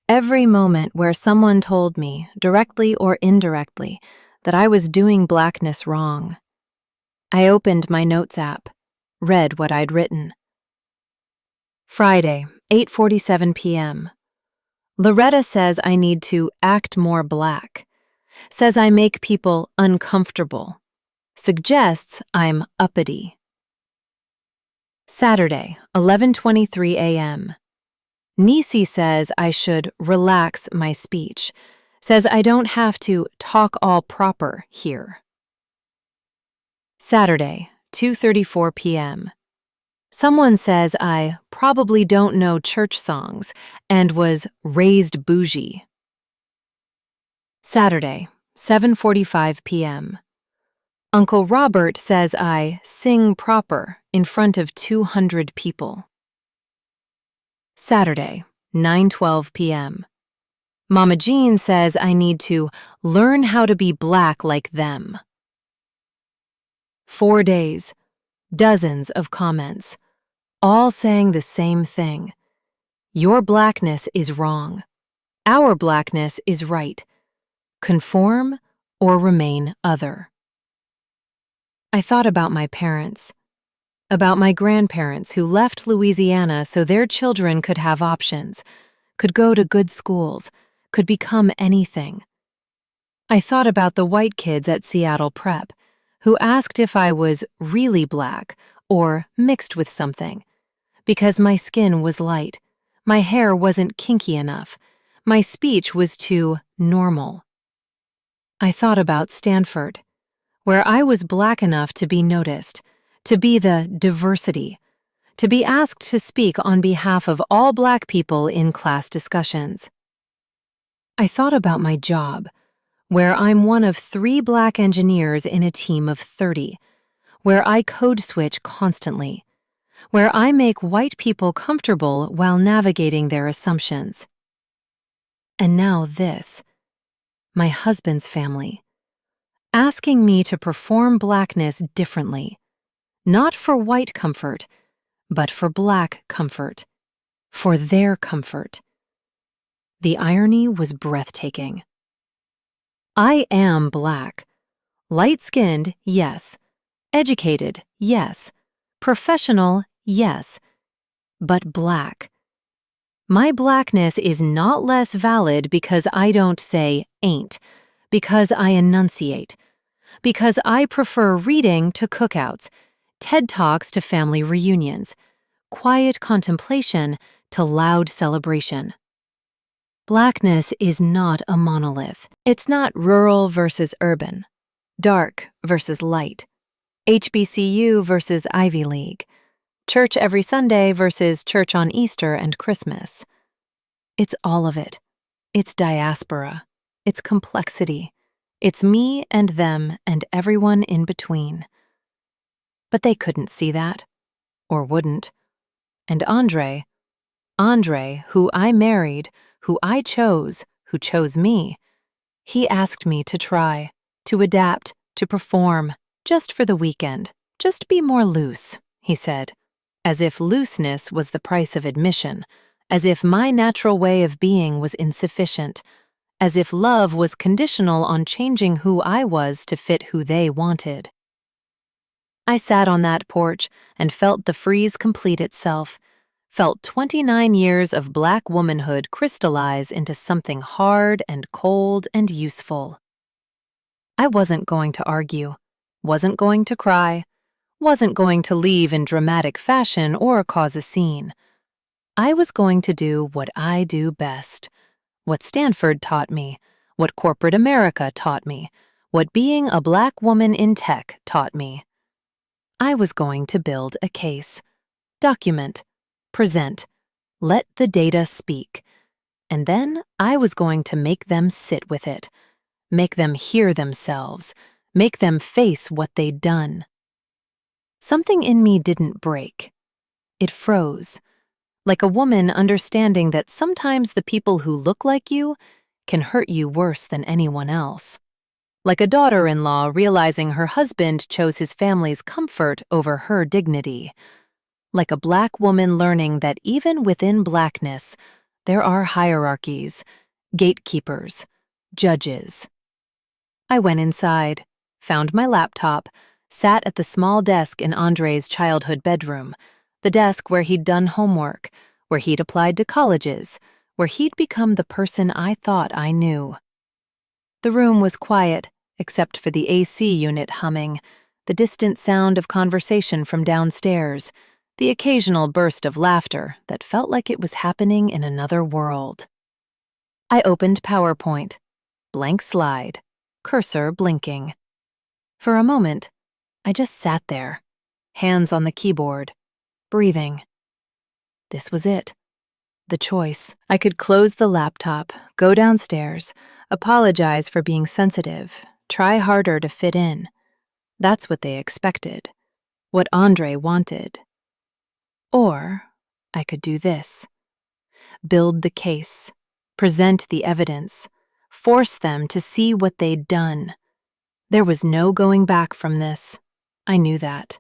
every moment where someone told me, directly or indirectly, that I was doing blackness wrong. I opened my notes app, read what I'd written. Friday, 8:47 p.m. Loretta says I need to act more black, says I make people uncomfortable, suggests I'm uppity. Saturday, 11:23 a.m. Nisi says I should relax my speech, says I don't have to talk all proper here. Saturday, 2:34 p.m. Someone says I probably don't know church songs and was raised bougie. Saturday, 7:45 p.m. Uncle Robert says I sing proper in front of 200 people. Saturday, 9:12 p.m. Mama Jean says I need to learn how to be black like them. 4 days, dozens of comments, all saying the same thing. Your blackness is wrong. Our blackness is right. Conform or remain other. I thought about my parents, about my grandparents who left Louisiana so their children could have options, could go to good schools, could become anything. I thought about the white kids at Seattle Prep, who asked if I was really black or mixed with something, because my skin was light, my hair wasn't kinky enough, my speech was too normal. I thought about Stanford, where I was black enough to be noticed, to be the diversity, to be asked to speak on behalf of all black people in class discussions. I thought about my job, where I'm one of 3 black engineers in a team of 30, where I code switch constantly, where I make white people comfortable while navigating their assumptions. And now this, my husband's family, asking me to perform blackness differently, not for white comfort, but for black comfort, for their comfort. The irony was breathtaking. I am black. Light-skinned, yes. Educated, yes. Professional, yes. But black. My blackness is not less valid because I don't say ain't, because I enunciate, because I prefer reading to cookouts, TED Talks to family reunions, quiet contemplation to loud celebration. Blackness is not a monolith. It's not rural versus urban, dark versus light, HBCU versus Ivy League, church every Sunday versus church on Easter and Christmas. It's all of it. It's diaspora. It's complexity. It's me and them and everyone in between. But they couldn't see that, or wouldn't. And Andre, who I married, who I chose, who chose me, he asked me to try, to adapt, to perform, just for the weekend. Just be more loose, he said, as if looseness was the price of admission, as if my natural way of being was insufficient, as if love was conditional on changing who I was to fit who they wanted. I sat on that porch and felt the freeze complete itself, felt 29 years of black womanhood crystallize into something hard and cold and useful. I wasn't going to argue, wasn't going to cry, wasn't going to leave in dramatic fashion or cause a scene. I was going to do what I do best, what Stanford taught me, what corporate America taught me, what being a black woman in tech taught me. I was going to build a case, document, present, let the data speak, and then I was going to make them sit with it, make them hear themselves, make them face what they'd done. Something in me didn't break. It froze, like a woman understanding that sometimes the people who look like you can hurt you worse than anyone else. Like a daughter-in-law realizing her husband chose his family's comfort over her dignity. Like a black woman learning that even within blackness, there are hierarchies, gatekeepers, judges. I went inside, found my laptop, sat at the small desk in Andre's childhood bedroom, the desk where he'd done homework, where he'd applied to colleges, where he'd become the person I thought I knew. The room was quiet, except for the AC unit humming, the distant sound of conversation from downstairs, the occasional burst of laughter that felt like it was happening in another world. I opened PowerPoint, blank slide, cursor blinking. For a moment, I just sat there, hands on the keyboard, breathing. This was it. The choice. I could close the laptop, go downstairs, apologize for being sensitive, try harder to fit in. That's what they expected, what Andre wanted. Or I could do this. Build the case, present the evidence, force them to see what they'd done. There was no going back from this. I knew that.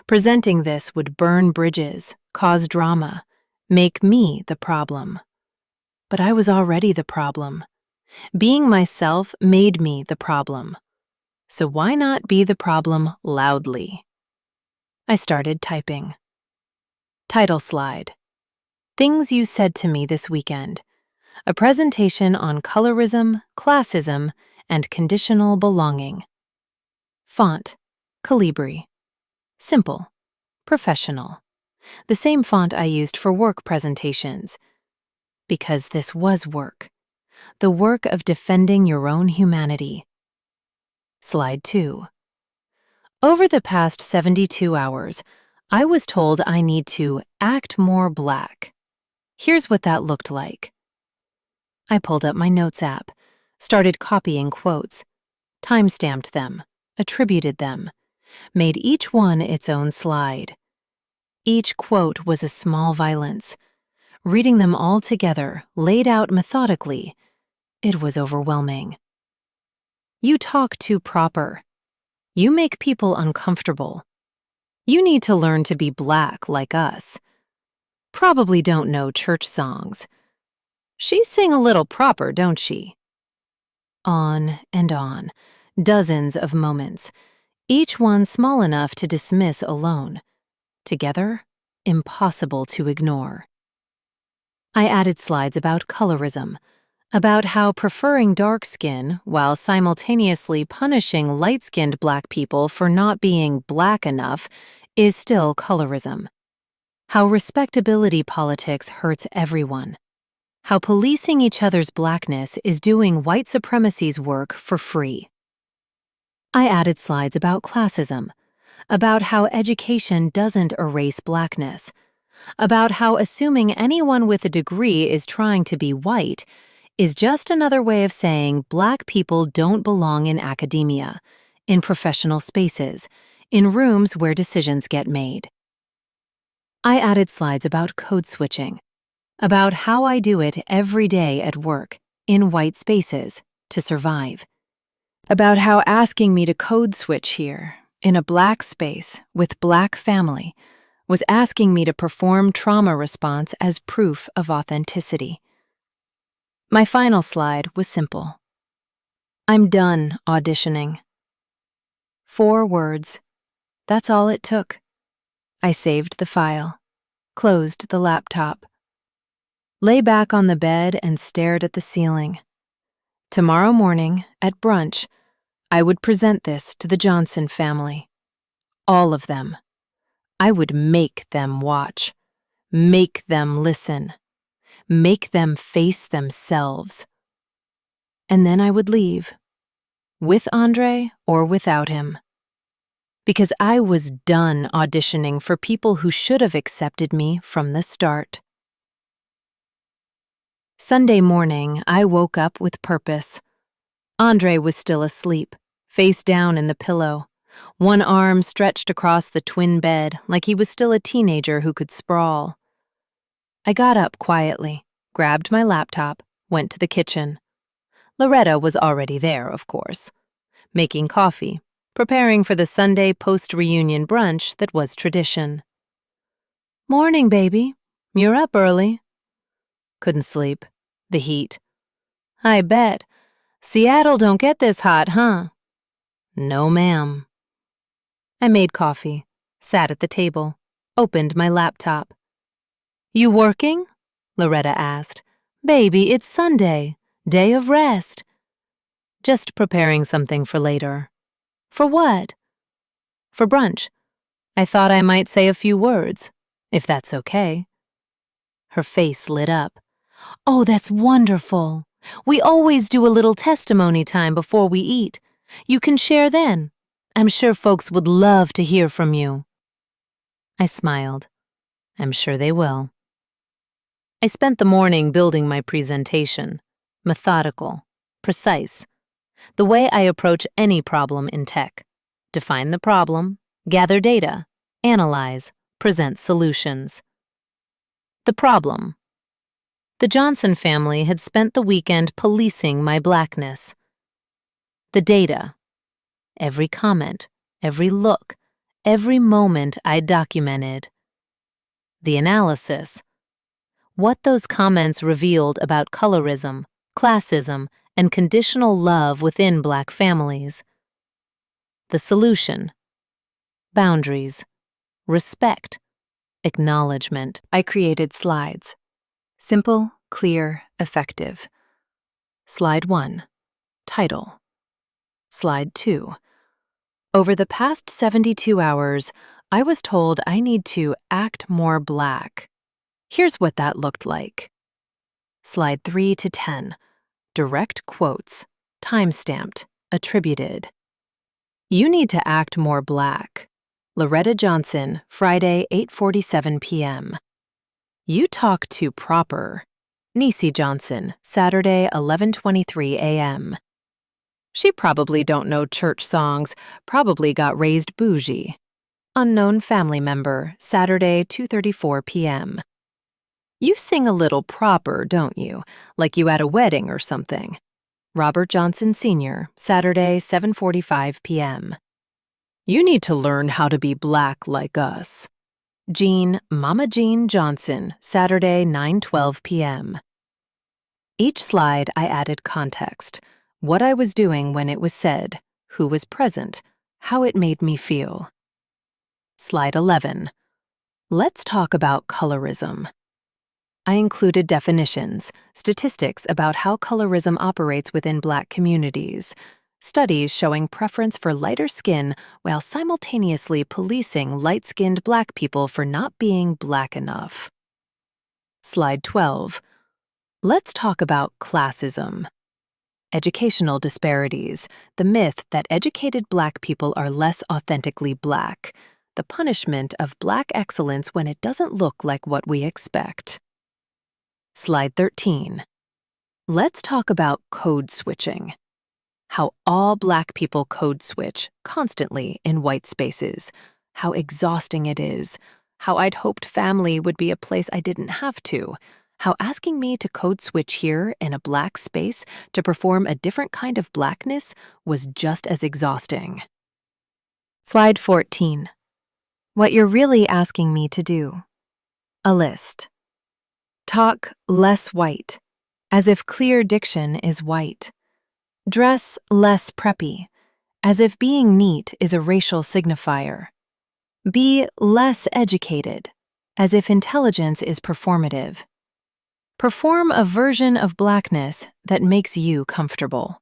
Presenting this would burn bridges, cause drama, make me the problem. But I was already the problem. Being myself made me the problem. So why not be the problem loudly? I started typing. Title slide. Things you said to me this weekend. A presentation on colorism, classism, and conditional belonging. Font, Calibri. Simple, professional. The same font I used for work presentations. Because this was work. The work of defending your own humanity. Slide 2. Over the past 72 hours, I was told I need to act more black. Here's what that looked like. I pulled up my notes app, started copying quotes, timestamped them, attributed them, made each one its own slide. Each quote was a small violence. Reading them all together, laid out methodically, it was overwhelming. You talk too proper. You make people uncomfortable. You need to learn to be black like us. Probably don't know church songs. She sing a little proper, don't she? On and on, dozens of moments, each one small enough to dismiss alone. Together, impossible to ignore. I added slides about colorism, about how preferring dark skin while simultaneously punishing light-skinned black people for not being black enough is still colorism. How respectability politics hurts everyone. How policing each other's blackness is doing white supremacy's work for free. I added slides about classism, about how education doesn't erase blackness, about how assuming anyone with a degree is trying to be white is just another way of saying black people don't belong in academia, in professional spaces, in rooms where decisions get made. I added slides about code switching, about how I do it every day at work, in white spaces, to survive. About how asking me to code switch here, in a black space, with black family, was asking me to perform trauma response as proof of authenticity. My final slide was simple. I'm done auditioning. 4 words. That's all it took. I saved the file, closed the laptop, lay back on the bed and stared at the ceiling. Tomorrow morning, at brunch, I would present this to the Johnson family. All of them. I would make them watch, make them listen, make them face themselves. And then I would leave, with Andre or without him. Because I was done auditioning for people who should have accepted me from the start. Sunday morning, I woke up with purpose. Andre was still asleep, face down in the pillow, one arm stretched across the twin bed like he was still a teenager who could sprawl. I got up quietly, grabbed my laptop, went to the kitchen. Loretta was already there, of course, making coffee, preparing for the Sunday post-reunion brunch that was tradition. Morning, baby. You're up early. Couldn't sleep. The heat. I bet. Seattle don't get this hot, huh? No, ma'am. I made coffee, sat at the table, opened my laptop. You working? Loretta asked. Baby, it's Sunday, day of rest. Just preparing something for later. For what? For brunch. I thought I might say a few words, if that's okay. Her face lit up. Oh, that's wonderful. We always do a little testimony time before we eat. You can share then. I'm sure folks would love to hear from you. I smiled. I'm sure they will. I spent the morning building my presentation. Methodical, precise. The way I approach any problem in tech. Define the problem, gather data, analyze, present solutions. The problem. The Johnson family had spent the weekend policing my blackness. The data. Every comment, every look, every moment I documented. The analysis. What those comments revealed about colorism, classism, and conditional love within black families. The solution. Boundaries. Respect. Acknowledgement. I created slides, Simple, clear, effective. Slide 1. Title. Slide 2. Over the past 72 hours, I was told I need to act more Black. Here's what that looked like. Slide 3 to 10. Direct quotes. Time-stamped. Attributed. You need to act more Black. Loretta Johnson, Friday, 8:47 p.m. You talk too proper. Niecy Johnson, Saturday, 11:23 a.m. She probably don't know church songs, probably got raised bougie. Unknown family member, Saturday, 2:34 p.m. You sing a little proper, don't you? Like you at a wedding or something. Robert Johnson Sr., Saturday, 7:45 p.m. You need to learn how to be Black like us. Mama Jean Johnson, Saturday, 9:12 p.m. Each slide I added context, what I was doing when it was said, who was present, how it made me feel. Slide 11. Let's talk about colorism. I included definitions, statistics about how colorism operates within Black communities, studies showing preference for lighter skin while simultaneously policing light-skinned Black people for not being Black enough. Slide 12. Let's talk about classism. Educational disparities, the myth that educated Black people are less authentically Black, the punishment of Black excellence when it doesn't look like what we expect. Slide 13. Let's talk about code switching. How all Black people code switch constantly in white spaces, how exhausting it is, how I'd hoped family would be a place I didn't have to, how asking me to code switch here in a Black space to perform a different kind of Blackness was just as exhausting. Slide 14. What you're really asking me to do. A list. Talk less white, as if clear diction is white. Dress less preppy, as if being neat is a racial signifier. Be less educated, as if intelligence is performative. Perform a version of Blackness that makes you comfortable.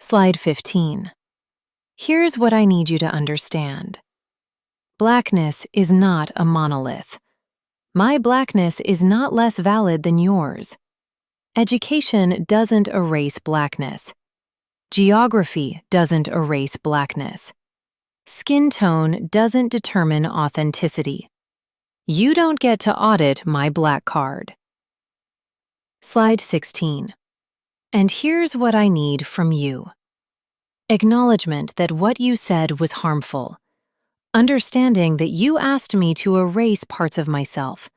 Slide 15. Here's what I need you to understand. Blackness is not a monolith. My Blackness is not less valid than yours. Education doesn't erase Blackness. Geography doesn't erase Blackness. Skin tone doesn't determine authenticity. You don't get to audit my Black card. Slide 16. And here's what I need from you. Acknowledgement that what you said was harmful. Understanding that you asked me to erase parts of myself.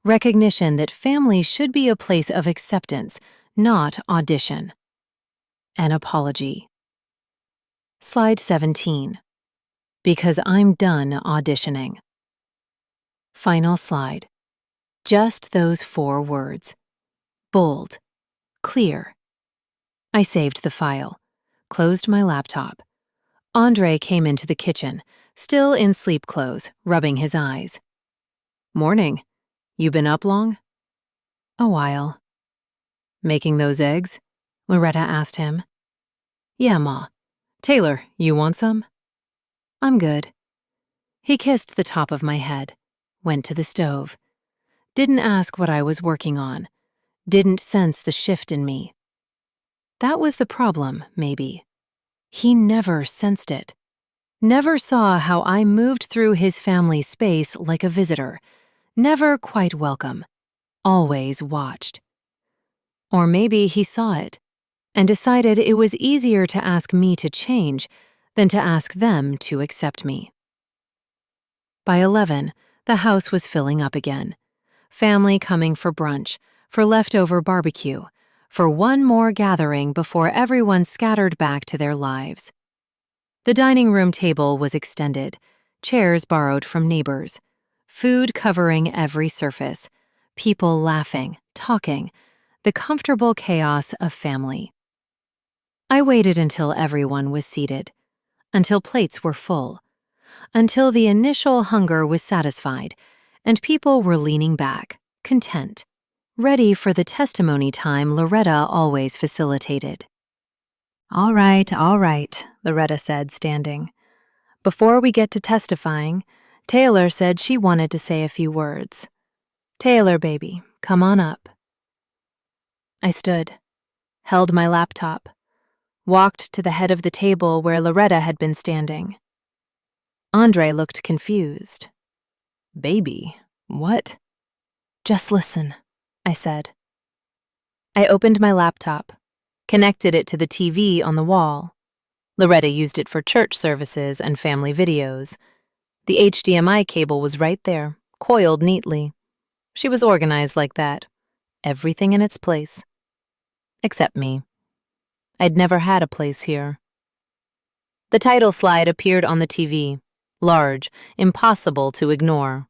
Recognition that family should be a place of acceptance, not audition. An apology. Slide 17. Because I'm done auditioning. Final slide. Just those 4 words. Bold. Clear. I saved the file. Closed my laptop. Andre came into the kitchen, still in sleep clothes, rubbing his eyes. Morning. You been up long? A while. Making those eggs? Loretta asked him. Yeah, Ma. Taylor, you want some? I'm good. He kissed the top of my head, went to the stove. Didn't ask what I was working on. Didn't sense the shift in me. That was the problem, maybe. He never sensed it. Never saw how I moved through his family space like a visitor. Never quite welcome. Always watched. Or maybe he saw it and decided it was easier to ask me to change than to ask them to accept me. By 11, the house was filling up again. Family coming for brunch, for leftover barbecue, for one more gathering before everyone scattered back to their lives. The dining room table was extended, chairs borrowed from neighbors, food covering every surface, people laughing, talking, the comfortable chaos of family. I waited until everyone was seated, until plates were full, until the initial hunger was satisfied and people were leaning back, content, ready for the testimony time Loretta always facilitated. All right, Loretta said, standing. Before we get to testifying, Taylor said she wanted to say a few words. Taylor, baby, come on up. I stood, held my laptop, walked to the head of the table where Loretta had been standing. Andre looked confused. Baby, what? Just listen, I said. I opened my laptop, connected it to the TV on the wall. Loretta used it for church services and family videos. The HDMI cable was right there, coiled neatly. She was organized like that. Everything in its place. Except me. I'd never had a place here. The title slide appeared on the TV, large, impossible to ignore.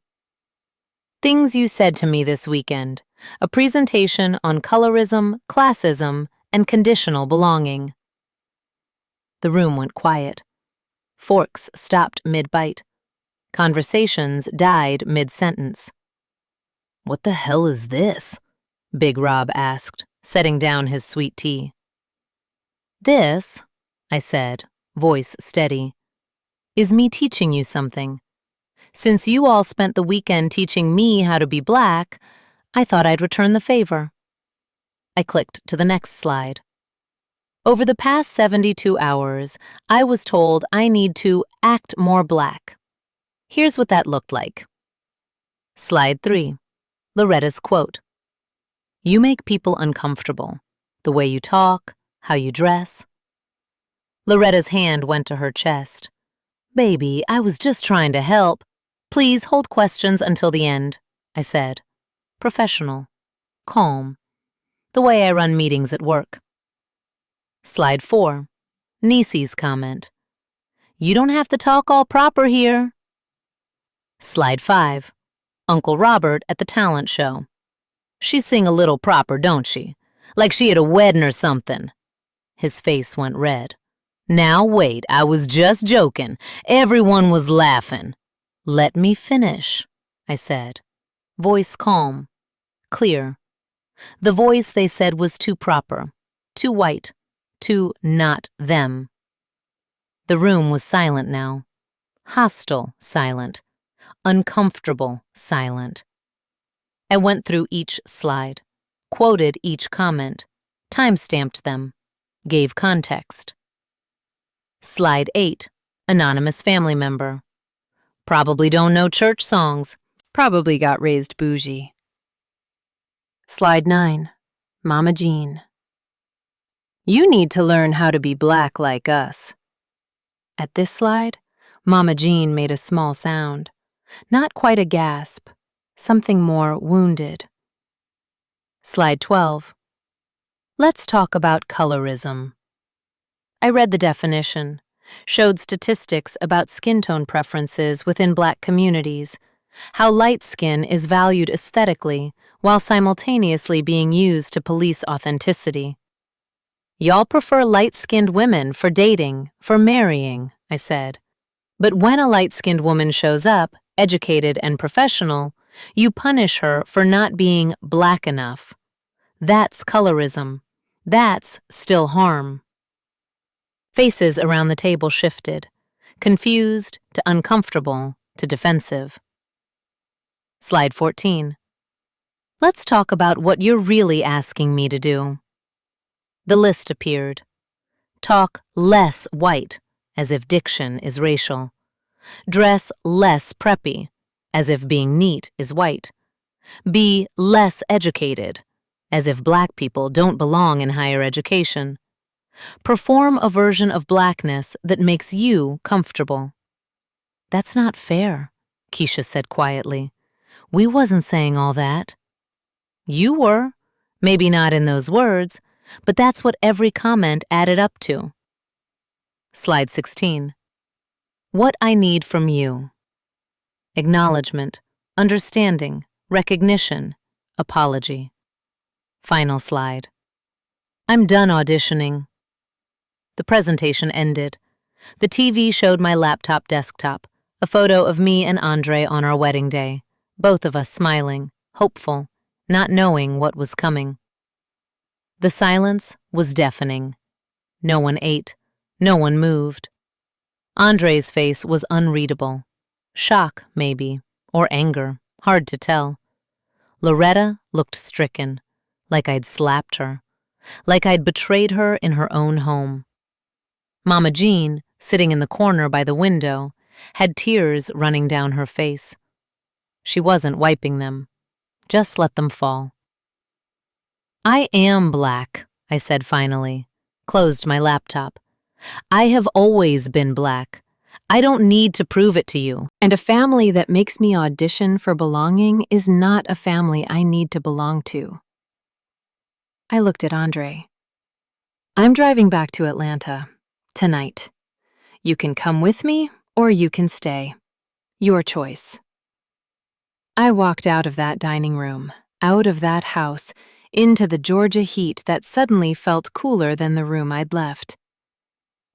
Things you said to me this weekend, a presentation on colorism, classism, and conditional belonging. The room went quiet. Forks stopped mid-bite. Conversations died mid-sentence. What the hell is this? Big Rob asked, setting down his sweet tea. This, I said, voice steady, is me teaching you something. Since you all spent the weekend teaching me how to be black, I thought I'd return the favor. I clicked to the next slide. Over the past 72 hours, I was told I need to act more black. Here's what that looked like. Slide 3. Loretta's quote. You make people uncomfortable. The way you talk, how you dress. Loretta's hand went to her chest. Baby, I was just trying to help. Please hold questions until the end, I said. Professional. Calm. The way I run meetings at work. Slide 4. Niecy's comment. You don't have to talk all proper here. Slide 5. Uncle Robert at the talent show. She sing a little proper, don't she? Like she at a wedding or something. His face went red. Now wait, I was just joking. Everyone was laughing. Let me finish, I said. Voice calm. Clear. The voice, they said, was too proper, too white, too not them. The room was silent now. Hostile silent. Uncomfortable silent. I went through each slide, quoted each comment, time-stamped them, gave context. Slide 8. Anonymous family member. Probably don't know church songs. Probably got raised bougie. Slide 9. Mama Jean. You need to learn how to be black like us. At this slide, Mama Jean made a small sound. Not quite a gasp. Something more wounded. Slide 12. Let's talk about colorism. I read the definition, showed statistics about skin tone preferences within black communities, how light skin is valued aesthetically while simultaneously being used to police authenticity. Y'all prefer light-skinned women for dating, for marrying, I said. But when a light-skinned woman shows up, educated and professional, you punish her for not being black enough. That's colorism. That's still harm. Faces around the table shifted, confused to uncomfortable to defensive. Slide 14. Let's talk about what you're really asking me to do. The list appeared. Talk less white, as if diction is racial. Dress less preppy, as if being neat is white. Be less educated, as if black people don't belong in higher education. Perform a version of blackness that makes you comfortable. That's not fair, Keisha said quietly. We wasn't saying all that. You were, maybe not in those words, but that's what every comment added up to. Slide 16. What I need from you. Acknowledgement, understanding, recognition, apology. Final slide. I'm done auditioning. The presentation ended. The TV showed my laptop desktop, a photo of me and Andre on our wedding day, both of us smiling, hopeful, not knowing what was coming. The silence was deafening. No one ate. No one moved. Andre's face was unreadable. Shock, maybe, or anger, hard to tell. Loretta looked stricken, like I'd slapped her, like I'd betrayed her in her own home. Mama Jean, sitting in the corner by the window, had tears running down her face. She wasn't wiping them. Just let them fall. I am black, I said finally, closed my laptop. I have always been black. I don't need to prove it to you. And a family that makes me audition for belonging is not a family I need to belong to. I looked at Andre. I'm driving back to Atlanta tonight. You can come with me or you can stay. Your choice. I walked out of that dining room, out of that house, into the Georgia heat that suddenly felt cooler than the room I'd left.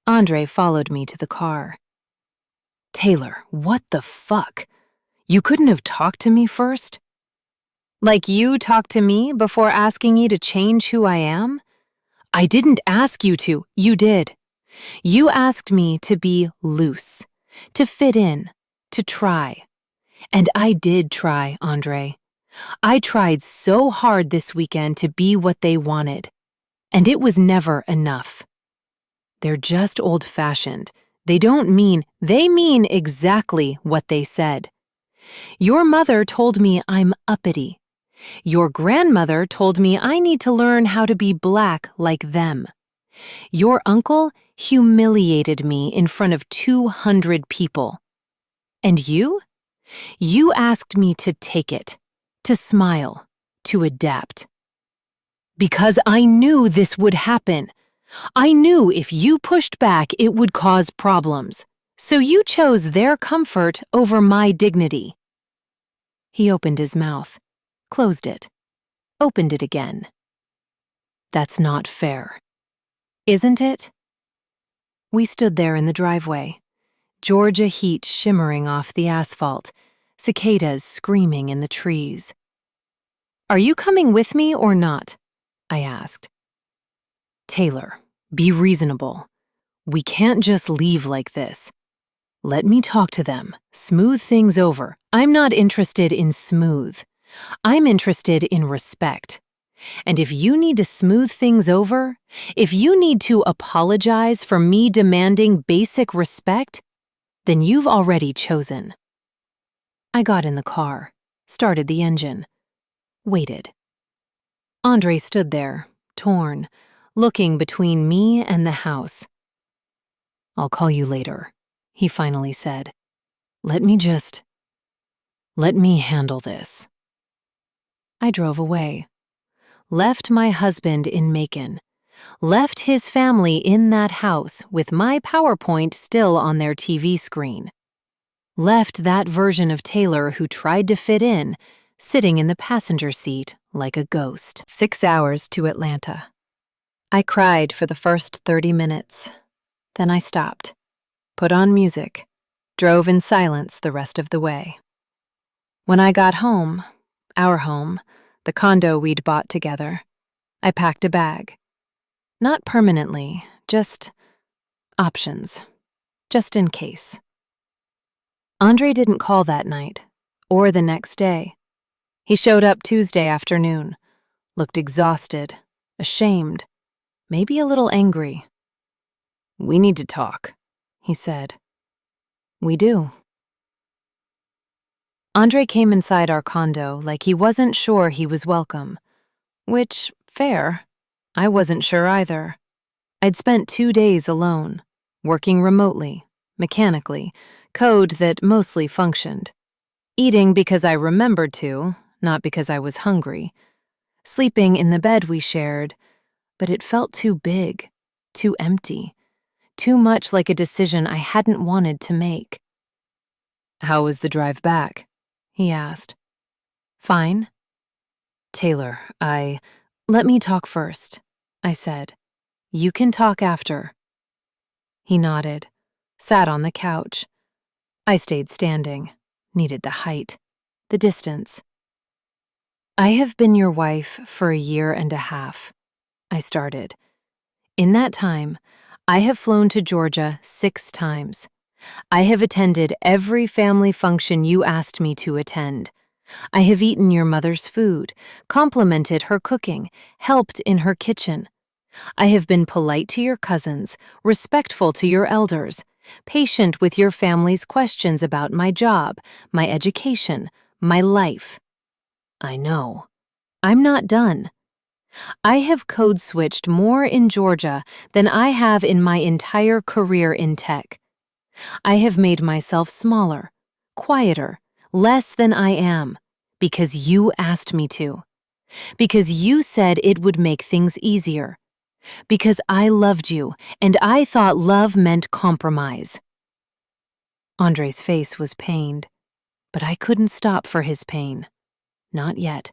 Andre followed me to the car. Taylor, what the fuck? You couldn't have talked to me first? Like you talked to me before asking me to change who I am? I didn't ask you to, you did. You asked me to be loose, to fit in, to try. And I did try, Andre. I tried so hard this weekend to be what they wanted. And it was never enough. They're just old-fashioned. They mean exactly what they said. Your mother told me I'm uppity. Your grandmother told me I need to learn how to be black like them. Your uncle humiliated me in front of 200 people. And you? You asked me to take it, to smile, to adapt. Because I knew this would happen. I knew if you pushed back, it would cause problems. So you chose their comfort over my dignity. He opened his mouth, closed it, opened it again. That's not fair. Isn't it? We stood there in the driveway, Georgia heat shimmering off the asphalt, cicadas screaming in the trees. Are you coming with me or not? I asked. Taylor, be reasonable. We can't just leave like this. Let me talk to them, smooth things over. I'm not interested in smooth. I'm interested in respect. And if you need to smooth things over, if you need to apologize for me demanding basic respect, then you've already chosen. I got in the car, started the engine, waited. Andre stood there, torn, looking between me and the house. I'll call you later, he finally said. Let me handle this. I drove away, left my husband in Macon, left his family in that house with my PowerPoint still on their TV screen, left that version of Taylor who tried to fit in, sitting in the passenger seat like a ghost. 6 hours to Atlanta. I cried for the first 30 minutes. Then I stopped, put on music, drove in silence the rest of the way. When I got home, our home, the condo we'd bought together, I packed a bag. Not permanently, just options, just in case. Andre didn't call that night, or the next day. He showed up Tuesday afternoon, looked exhausted, ashamed, maybe a little angry. We need to talk, he said. We do. Andre came inside our condo like he wasn't sure he was welcome. Which, fair. I wasn't sure either. I'd spent 2 days alone, working remotely, mechanically, code that mostly functioned. Eating because I remembered to, not because I was hungry. Sleeping in the bed we shared, but it felt too big, too empty. Too much like a decision I hadn't wanted to make. How was the drive back? He asked. Fine. Taylor, let me talk first, I said. You can talk after. He nodded, sat on the couch. I stayed standing, needed the height, the distance. I have been your wife for a year and a half, I started. In that time, I have flown to Georgia 6 times. I have attended every family function you asked me to attend. I have eaten your mother's food, complimented her cooking, helped in her kitchen. I have been polite to your cousins, respectful to your elders, patient with your family's questions about my job, my education, my life. I know. I'm not done. I have code switched more in Georgia than I have in my entire career in tech. I have made myself smaller, quieter, less than I am, because you asked me to. Because you said it would make things easier. Because I loved you, and I thought love meant compromise. Andre's face was pained, but I couldn't stop for his pain. Not yet.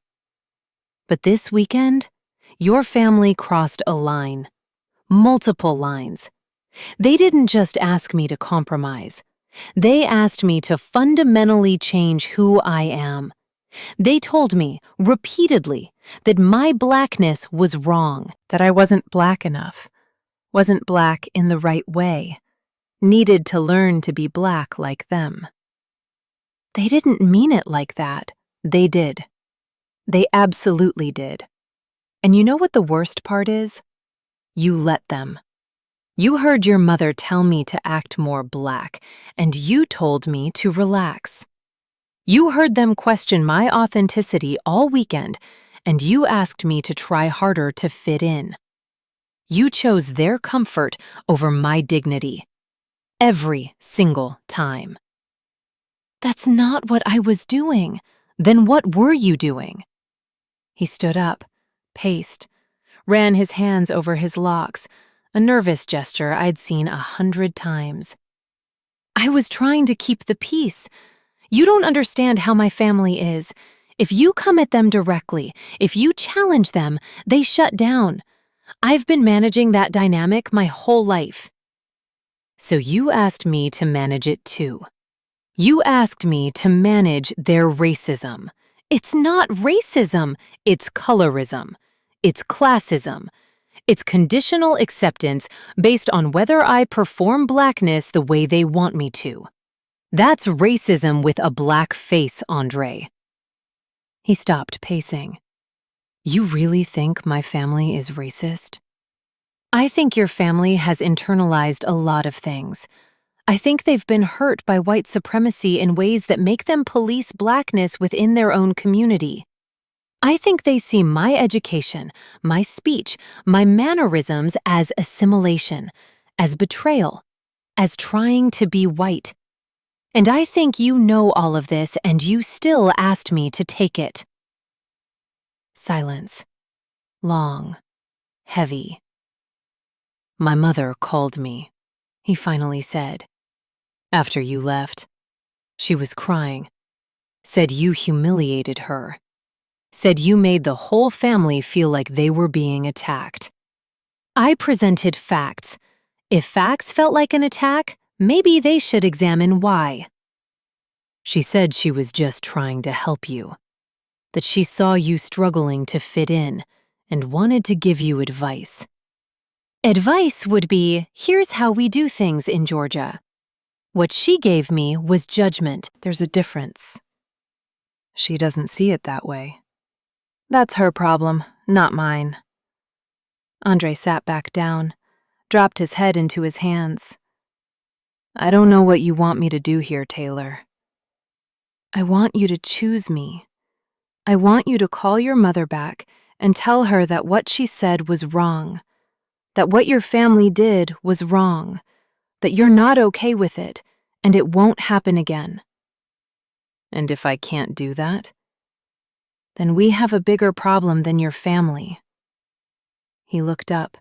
But this weekend, your family crossed a line. Multiple lines. They didn't just ask me to compromise. They asked me to fundamentally change who I am. They told me, repeatedly, that my blackness was wrong, that I wasn't black enough, wasn't black in the right way, needed to learn to be black like them. They didn't mean it like that. They did. They absolutely did. And you know what the worst part is? You let them. You heard your mother tell me to act more black, and you told me to relax. You heard them question my authenticity all weekend, and you asked me to try harder to fit in. You chose their comfort over my dignity. Every single time. That's not what I was doing. Then what were you doing? He stood up, paced, ran his hands over his locks, a nervous gesture I'd seen 100 times. I was trying to keep the peace. You don't understand how my family is. If you come at them directly, if you challenge them, they shut down. I've been managing that dynamic my whole life. So you asked me to manage it too. You asked me to manage their racism. It's not racism, it's colorism. It's classism. It's conditional acceptance based on whether I perform blackness the way they want me to. That's racism with a black face, Andre. He stopped pacing. You really think my family is racist? I think your family has internalized a lot of things. I think they've been hurt by white supremacy in ways that make them police blackness within their own community. I think they see my education, my speech, my mannerisms as assimilation, as betrayal, as trying to be white. And I think you know all of this, and you still asked me to take it. Silence. Long. Heavy. My mother called me, he finally said. After you left. She was crying. Said you humiliated her. Said you made the whole family feel like they were being attacked. I presented facts. If facts felt like an attack, maybe they should examine why. She said she was just trying to help you. That she saw you struggling to fit in and wanted to give you advice. Advice would be, here's how we do things in Georgia. What she gave me was judgment. There's a difference. She doesn't see it that way. That's her problem, not mine. Andre sat back down, dropped his head into his hands. I don't know what you want me to do here, Taylor. I want you to choose me. I want you to call your mother back and tell her that what she said was wrong, that what your family did was wrong, that you're not okay with it, and it won't happen again. And if I can't do that, then we have a bigger problem than your family. He looked up,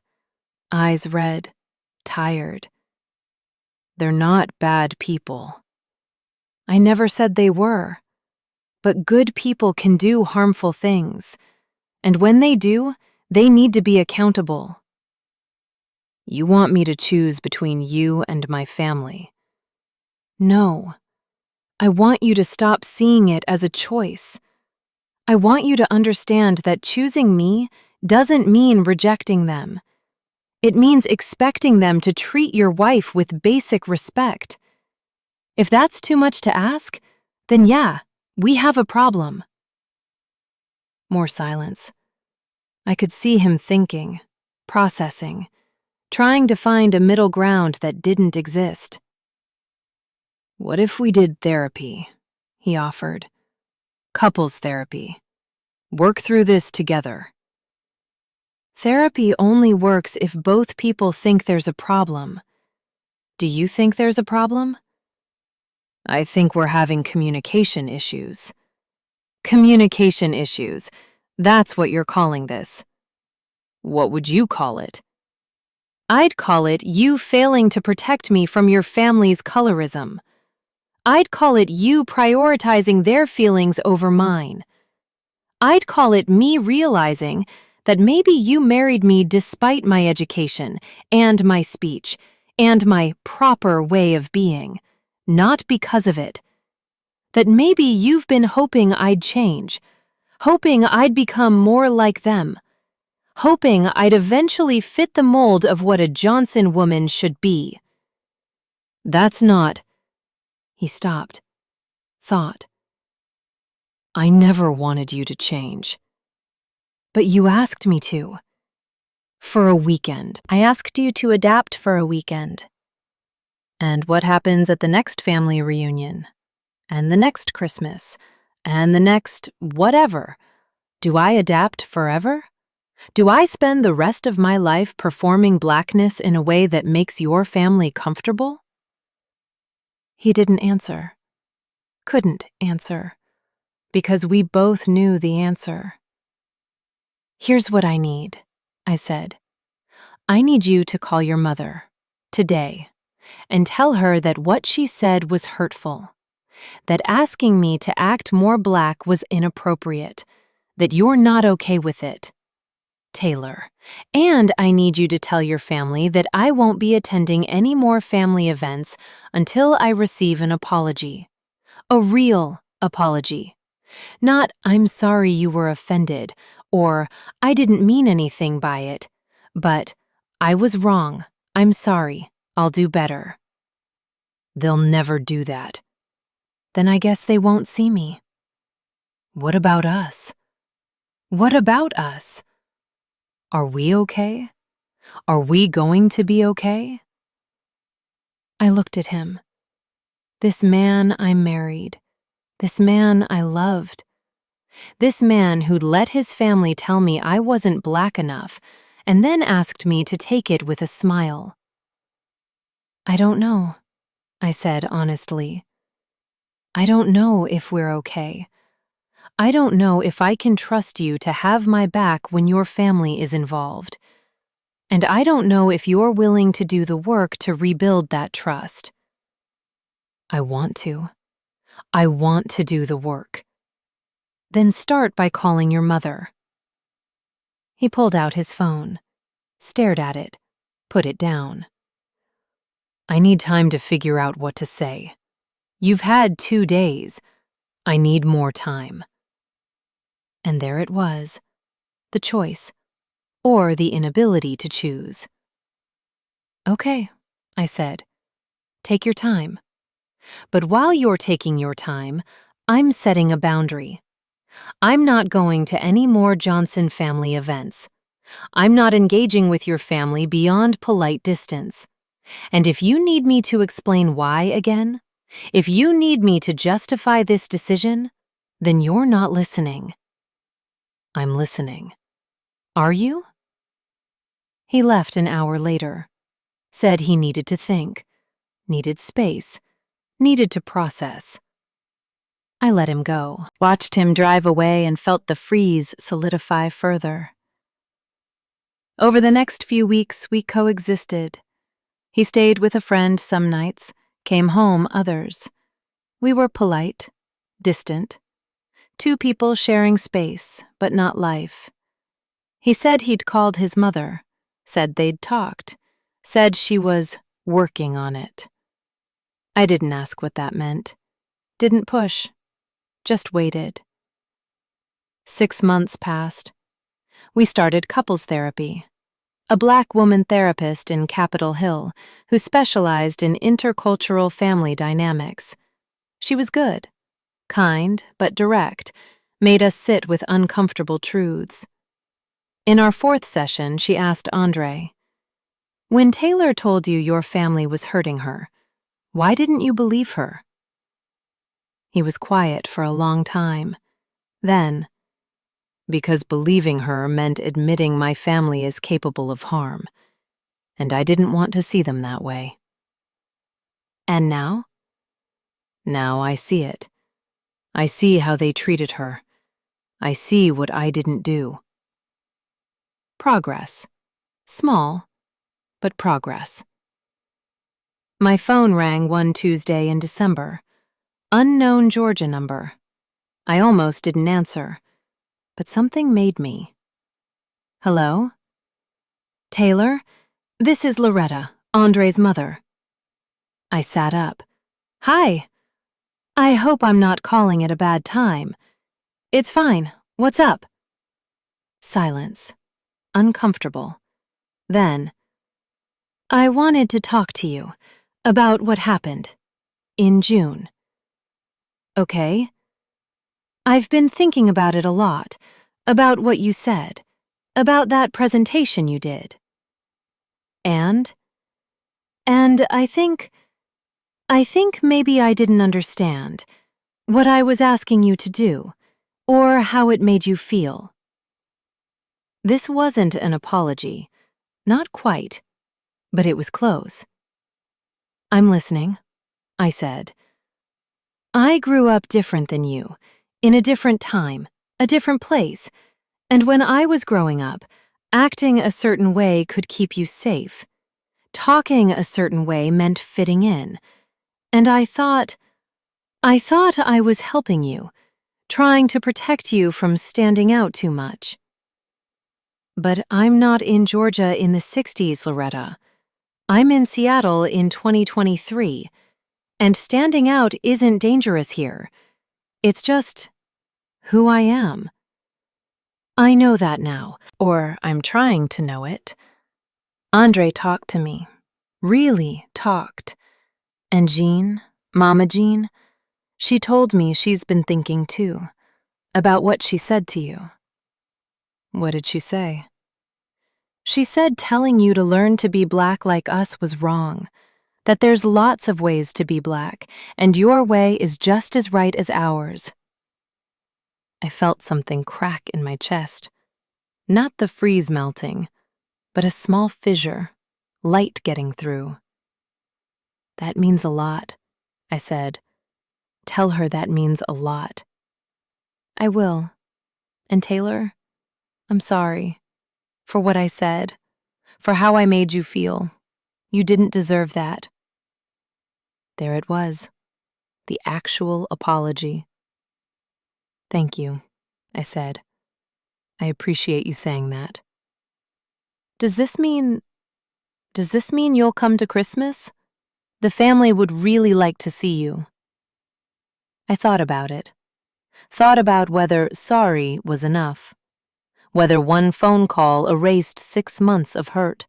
eyes red, tired. They're not bad people. I never said they were. But good people can do harmful things. And when they do, they need to be accountable. You want me to choose between you and my family. No. I want you to stop seeing it as a choice. I want you to understand that choosing me doesn't mean rejecting them. It means expecting them to treat your wife with basic respect. If that's too much to ask, then yeah, we have a problem." More silence. I could see him thinking, processing, trying to find a middle ground that didn't exist. "What if we did therapy?" he offered. "Couples therapy. Work through this together." Therapy only works if both people think there's a problem. Do you think there's a problem? "I think we're having communication issues." Communication issues. That's what you're calling this. What would you call it? I'd call it you failing to protect me from your family's colorism. I'd call it you prioritizing their feelings over mine. I'd call it me realizing that maybe you married me despite my education and my speech and my proper way of being, not because of it. That maybe you've been hoping I'd change, hoping I'd become more like them, hoping I'd eventually fit the mold of what a Johnson woman should be. That's not. He stopped, thought. I never wanted you to change. But you asked me to. For a weekend. I asked you to adapt for a weekend. And what happens at the next family reunion? And the next Christmas? And the next whatever? Do I adapt forever? Do I spend the rest of my life performing blackness in a way that makes your family comfortable? He didn't answer. Couldn't answer. Because we both knew the answer. Here's what I need, I said. I need you to call your mother, today, and tell her that what she said was hurtful, that asking me to act more black was inappropriate, that you're not okay with it. Taylor, and I need you to tell your family that I won't be attending any more family events until I receive an apology. A real apology. Not, "I'm sorry you were offended," or "I didn't mean anything by it," but "I was wrong. I'm sorry. I'll do better." They'll never do that. Then I guess they won't see me. What about us? What about us? Are we okay? Are we going to be okay? I looked at him. This man I married. This man I loved. This man who'd let his family tell me I wasn't black enough and then asked me to take it with a smile. I don't know, I said honestly. I don't know if we're okay. I don't know if I can trust you to have my back when your family is involved. And I don't know if you're willing to do the work to rebuild that trust. I want to. I want to do the work. Then start by calling your mother. He pulled out his phone, stared at it, put it down. I need time to figure out what to say. You've had 2 days. I need more time. And there it was, the choice, or the inability to choose. Okay, I said, take your time. But while you're taking your time, I'm setting a boundary. I'm not going to any more Johnson family events. I'm not engaging with your family beyond polite distance. And if you need me to explain why again, if you need me to justify this decision, then you're not listening. I'm listening. Are you? He left an hour later. Said he needed to think, needed space, needed to process. I let him go, watched him drive away and felt the freeze solidify further. Over the next few weeks, we coexisted. He stayed with a friend some nights, came home others. We were polite, distant. 2 people sharing space, but not life. He said he'd called his mother, said they'd talked, said she was working on it. I didn't ask what that meant. Didn't push. Just waited. 6 months passed. We started couples therapy. A Black woman therapist in Capitol Hill who specialized in intercultural family dynamics. She was good, kind, but direct, made us sit with uncomfortable truths. In our 4th session, she asked Andre, "When Taylor told you your family was hurting her, why didn't you believe her?" He was quiet for a long time. Then, "Because believing her meant admitting my family is capable of harm, and I didn't want to see them that way." "And now?" "Now I see it. I see how they treated her. I see what I didn't do." Progress. Small, but progress. My phone rang one Tuesday in December. Unknown Georgia number. I almost didn't answer, but something made me. "Hello? Taylor? This is Loretta, Andre's mother." I sat up. "Hi. I hope I'm not calling at a bad time." "It's fine. What's up?" Silence. Uncomfortable. Then, "I wanted to talk to you about what happened in June." "Okay." "I've been thinking about it a lot, about what you said, about that presentation you did." "And?" "And I think maybe I didn't understand what I was asking you to do, or how it made you feel." This wasn't an apology. Not quite. But it was close. "I'm listening," I said. "I grew up different than you, in a different time, a different place, and when I was growing up, acting a certain way could keep you safe. Talking a certain way meant fitting in. And I thought I was helping you, trying to protect you from standing out too much." "But I'm not in Georgia in the 60s, Loretta. I'm in Seattle in 2023, and standing out isn't dangerous here. It's just who I am." "I know that now, or I'm trying to know it. Andre talked to me, really talked. And Jean, Mama Jean, she told me she's been thinking too, about what she said to you." "What did she say?" "She said telling you to learn to be Black like us was wrong, that there's lots of ways to be Black, and your way is just as right as ours." I felt something crack in my chest. Not the freeze melting, but a small fissure, light getting through. "That means a lot," I said. "Tell her that means a lot." "I will. And Taylor, I'm sorry for what I said, for how I made you feel. You didn't deserve that." There it was, the actual apology. "Thank you," I said. "I appreciate you saying that." Does this mean you'll come to Christmas? The family would really like to see you." I thought about it. Thought about whether sorry was enough. Whether one phone call erased 6 months of hurt.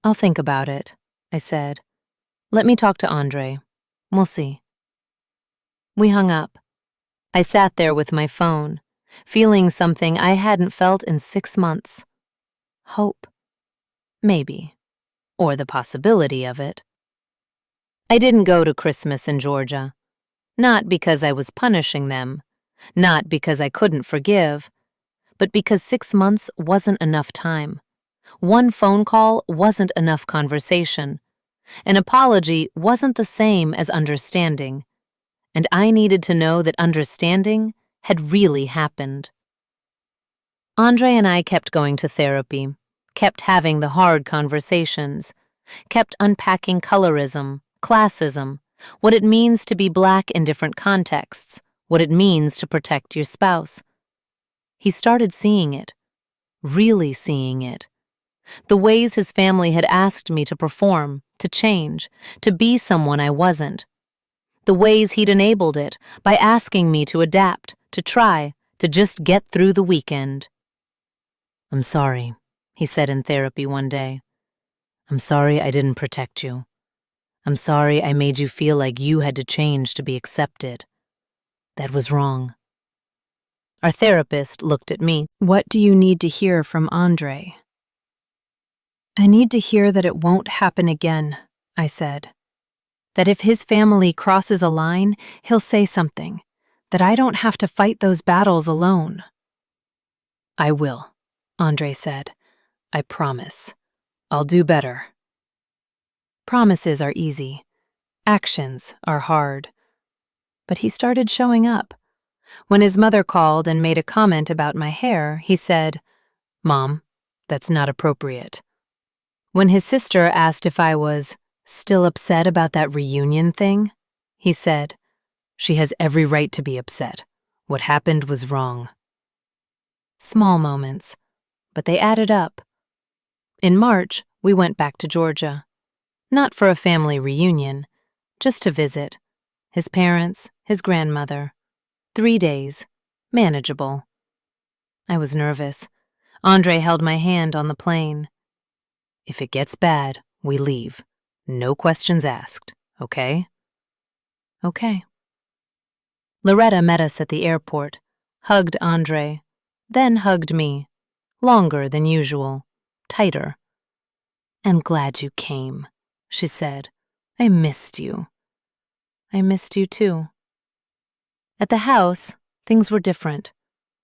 "I'll think about it," I said. "Let me talk to Andre. We'll see." We hung up. I sat there with my phone, feeling something I hadn't felt in 6 months. Hope. Maybe. Or the possibility of it. I didn't go to Christmas in Georgia. Not because I was punishing them. Not because I couldn't forgive. But because 6 months wasn't enough time. One phone call wasn't enough conversation. An apology wasn't the same as understanding. And I needed to know that understanding had really happened. Andre and I kept going to therapy, kept having the hard conversations, kept unpacking colorism, classism, what it means to be Black in different contexts, what it means to protect your spouse. He started seeing it, really seeing it. The ways his family had asked me to perform, to change, to be someone I wasn't. The ways he'd enabled it by asking me to adapt, to try, to just get through the weekend. "I'm sorry," he said in therapy one day. "I'm sorry I didn't protect you. I'm sorry I made you feel like you had to change to be accepted. That was wrong." Our therapist looked at me. "What do you need to hear from Andre?" "I need to hear that it won't happen again," I said. "That if his family crosses a line, he'll say something. That I don't have to fight those battles alone." "I will," Andre said. "I promise. I'll do better." Promises are easy. Actions are hard. But he started showing up. When his mother called and made a comment about my hair, he said, "Mom, that's not appropriate." When his sister asked if I was still upset about that reunion thing, he said, "She has every right to be upset. What happened was wrong." Small moments, but they added up. In March, we went back to Georgia. Not for a family reunion, just to visit. His parents, his grandmother. 3 days. Manageable. I was nervous. Andre held my hand on the plane. "If it gets bad, we leave. No questions asked, okay?" "Okay." Loretta met us at the airport, hugged Andre, then hugged me. Longer than usual. Tighter. "I'm glad you came," she said. "I missed you." "I missed you too." At the house, things were different.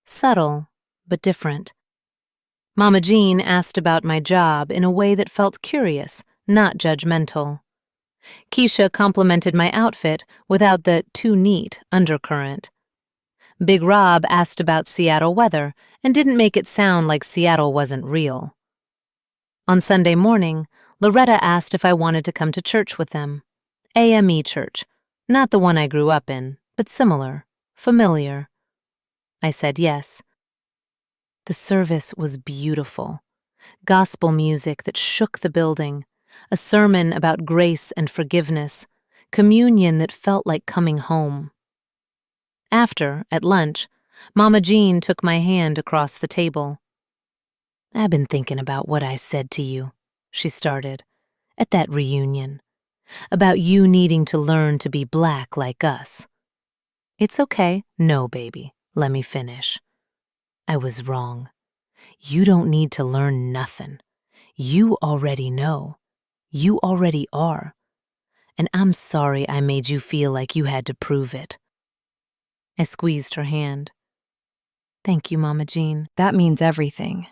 Subtle, but different. Mama Jean asked about my job in a way that felt curious, not judgmental. Keisha complimented my outfit without the too neat undercurrent. Big Rob asked about Seattle weather and didn't make it sound like Seattle wasn't real. On Sunday morning, Loretta asked if I wanted to come to church with them. AME church, not the one I grew up in, but similar, familiar. I said yes. The service was beautiful. Gospel music that shook the building, a sermon about grace and forgiveness, communion that felt like coming home. After, at lunch, Mama Jean took my hand across the table. "I've been thinking about what I said to you," she started, "at that reunion. About you needing to learn to be black like us." "It's okay." "No, baby. Let me finish. I was wrong. You don't need to learn nothing. You already know. You already are. And I'm sorry I made you feel like you had to prove it." I squeezed her hand. "Thank you, Mama Jean. That means everything.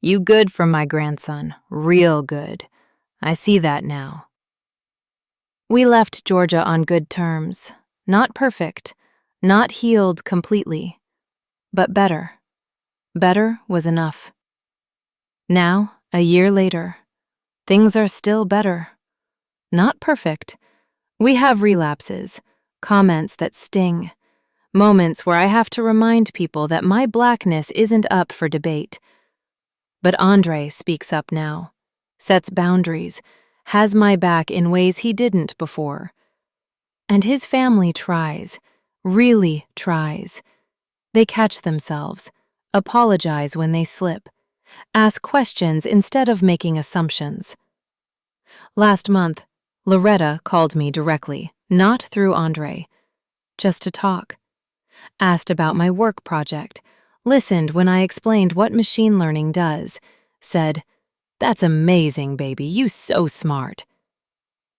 You good for my grandson. Real good. I see that now." We left Georgia on good terms. Not perfect. Not healed completely. But better. Better was enough. Now, a year later, things are still better. Not perfect. We have relapses, comments that sting, moments where I have to remind people that my blackness isn't up for debate. But Andre speaks up now, sets boundaries, has my back in ways he didn't before. And his family tries, really tries. They catch themselves, apologize when they slip, ask questions instead of making assumptions. Last month, Loretta called me directly, not through Andre, just to talk. Asked about my work project, listened when I explained what machine learning does, said, "That's amazing, baby, you so smart."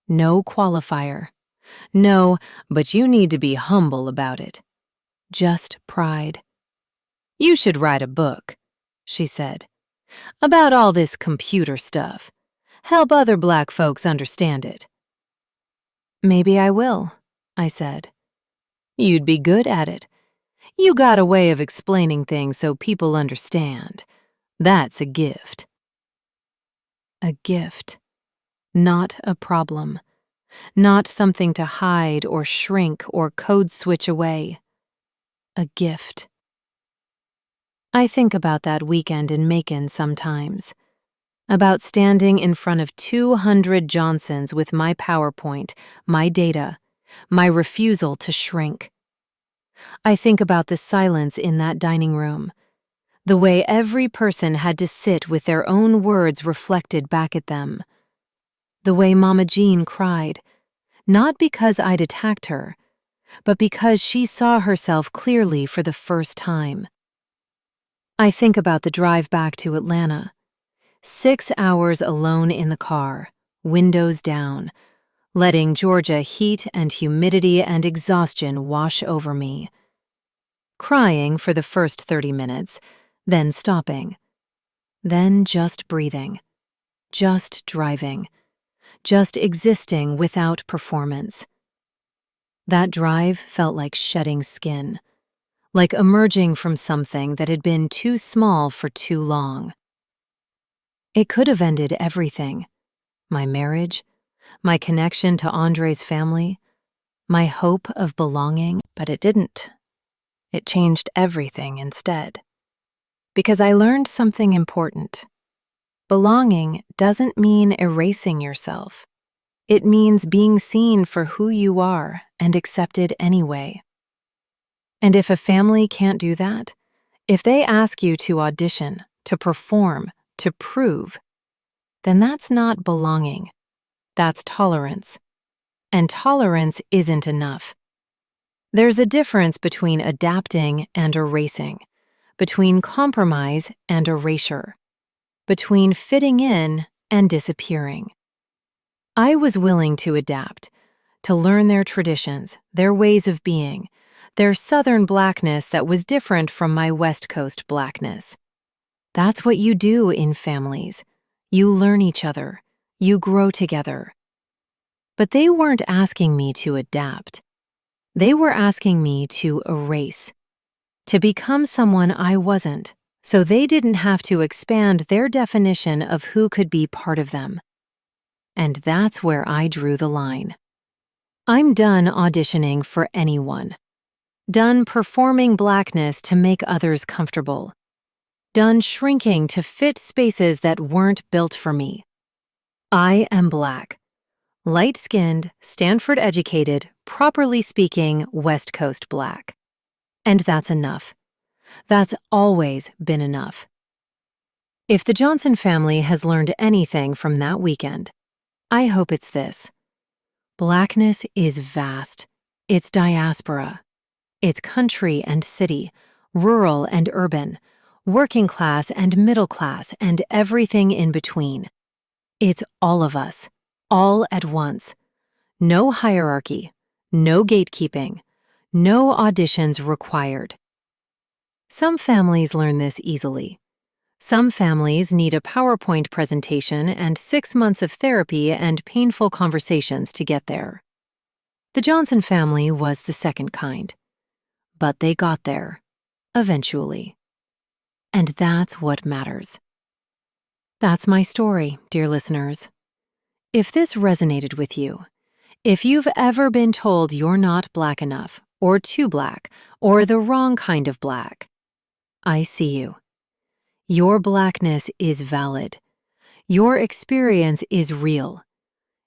No qualifier. No, but you need to be humble about it. Just pride. "You should write a book," she said, "about all this computer stuff. Help other black folks understand it." "Maybe I will," I said. "You'd be good at it. You got a way of explaining things so people understand. That's a gift." A gift. Not a problem. Not something to hide or shrink or code switch away. A gift. I think about that weekend in Macon sometimes. About standing in front of 200 Johnsons with my PowerPoint, my data, my refusal to shrink. I think about the silence in that dining room, the way every person had to sit with their own words reflected back at them, the way Mama Jean cried, not because I'd attacked her, but because she saw herself clearly for the first time. I think about the drive back to Atlanta, 6 hours alone in the car, windows down, letting Georgia heat and humidity and exhaustion wash over me. Crying for the first 30 minutes, then stopping, then just breathing, just driving, just existing without performance. That drive felt like shedding skin, like emerging from something that had been too small for too long. It could have ended everything: my marriage, my connection to Andre's family, my hope of belonging, but it didn't. It changed everything instead. Because I learned something important. Belonging doesn't mean erasing yourself. It means being seen for who you are and accepted anyway. And if a family can't do that, if they ask you to audition, to perform, to prove, then that's not belonging. That's tolerance. And tolerance isn't enough. There's a difference between adapting and erasing, between compromise and erasure, between fitting in and disappearing. I was willing to adapt, to learn their traditions, their ways of being, their Southern blackness that was different from my West Coast blackness. That's what you do in families. You learn each other. You grow together. But they weren't asking me to adapt. They were asking me to erase, to become someone I wasn't, so they didn't have to expand their definition of who could be part of them. And that's where I drew the line. I'm done auditioning for anyone. Done performing blackness to make others comfortable. Done shrinking to fit spaces that weren't built for me. I am Black. Light-skinned, Stanford-educated, properly speaking West Coast Black. And that's enough. That's always been enough. If the Johnson family has learned anything from that weekend, I hope it's this. Blackness is vast. It's diaspora. It's country and city, rural and urban, working class and middle class, and everything in between. It's all of us. All at once. No hierarchy, no gatekeeping, no auditions required. Some families learn this easily. Some families need a PowerPoint presentation and 6 months of therapy and painful conversations to get there. The Johnson family was the second kind. But they got there, eventually. And that's what matters. That's my story, dear listeners. If this resonated with you, if you've ever been told you're not Black enough, or too Black, or the wrong kind of Black, I see you. Your Blackness is valid. Your experience is real.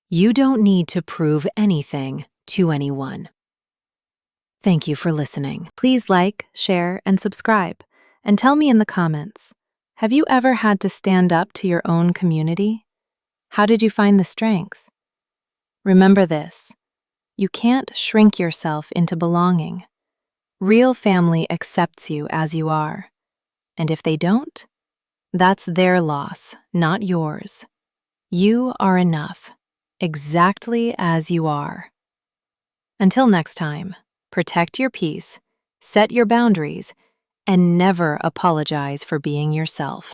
You don't need to prove anything to anyone. Thank you for listening. Please like, share, and subscribe, and tell me in the comments, have you ever had to stand up to your own community? How did you find the strength? Remember this, you can't shrink yourself into belonging. Real family accepts you as you are. And if they don't, that's their loss, not yours. You are enough, exactly as you are. Until next time, protect your peace, set your boundaries, and never apologize for being yourself.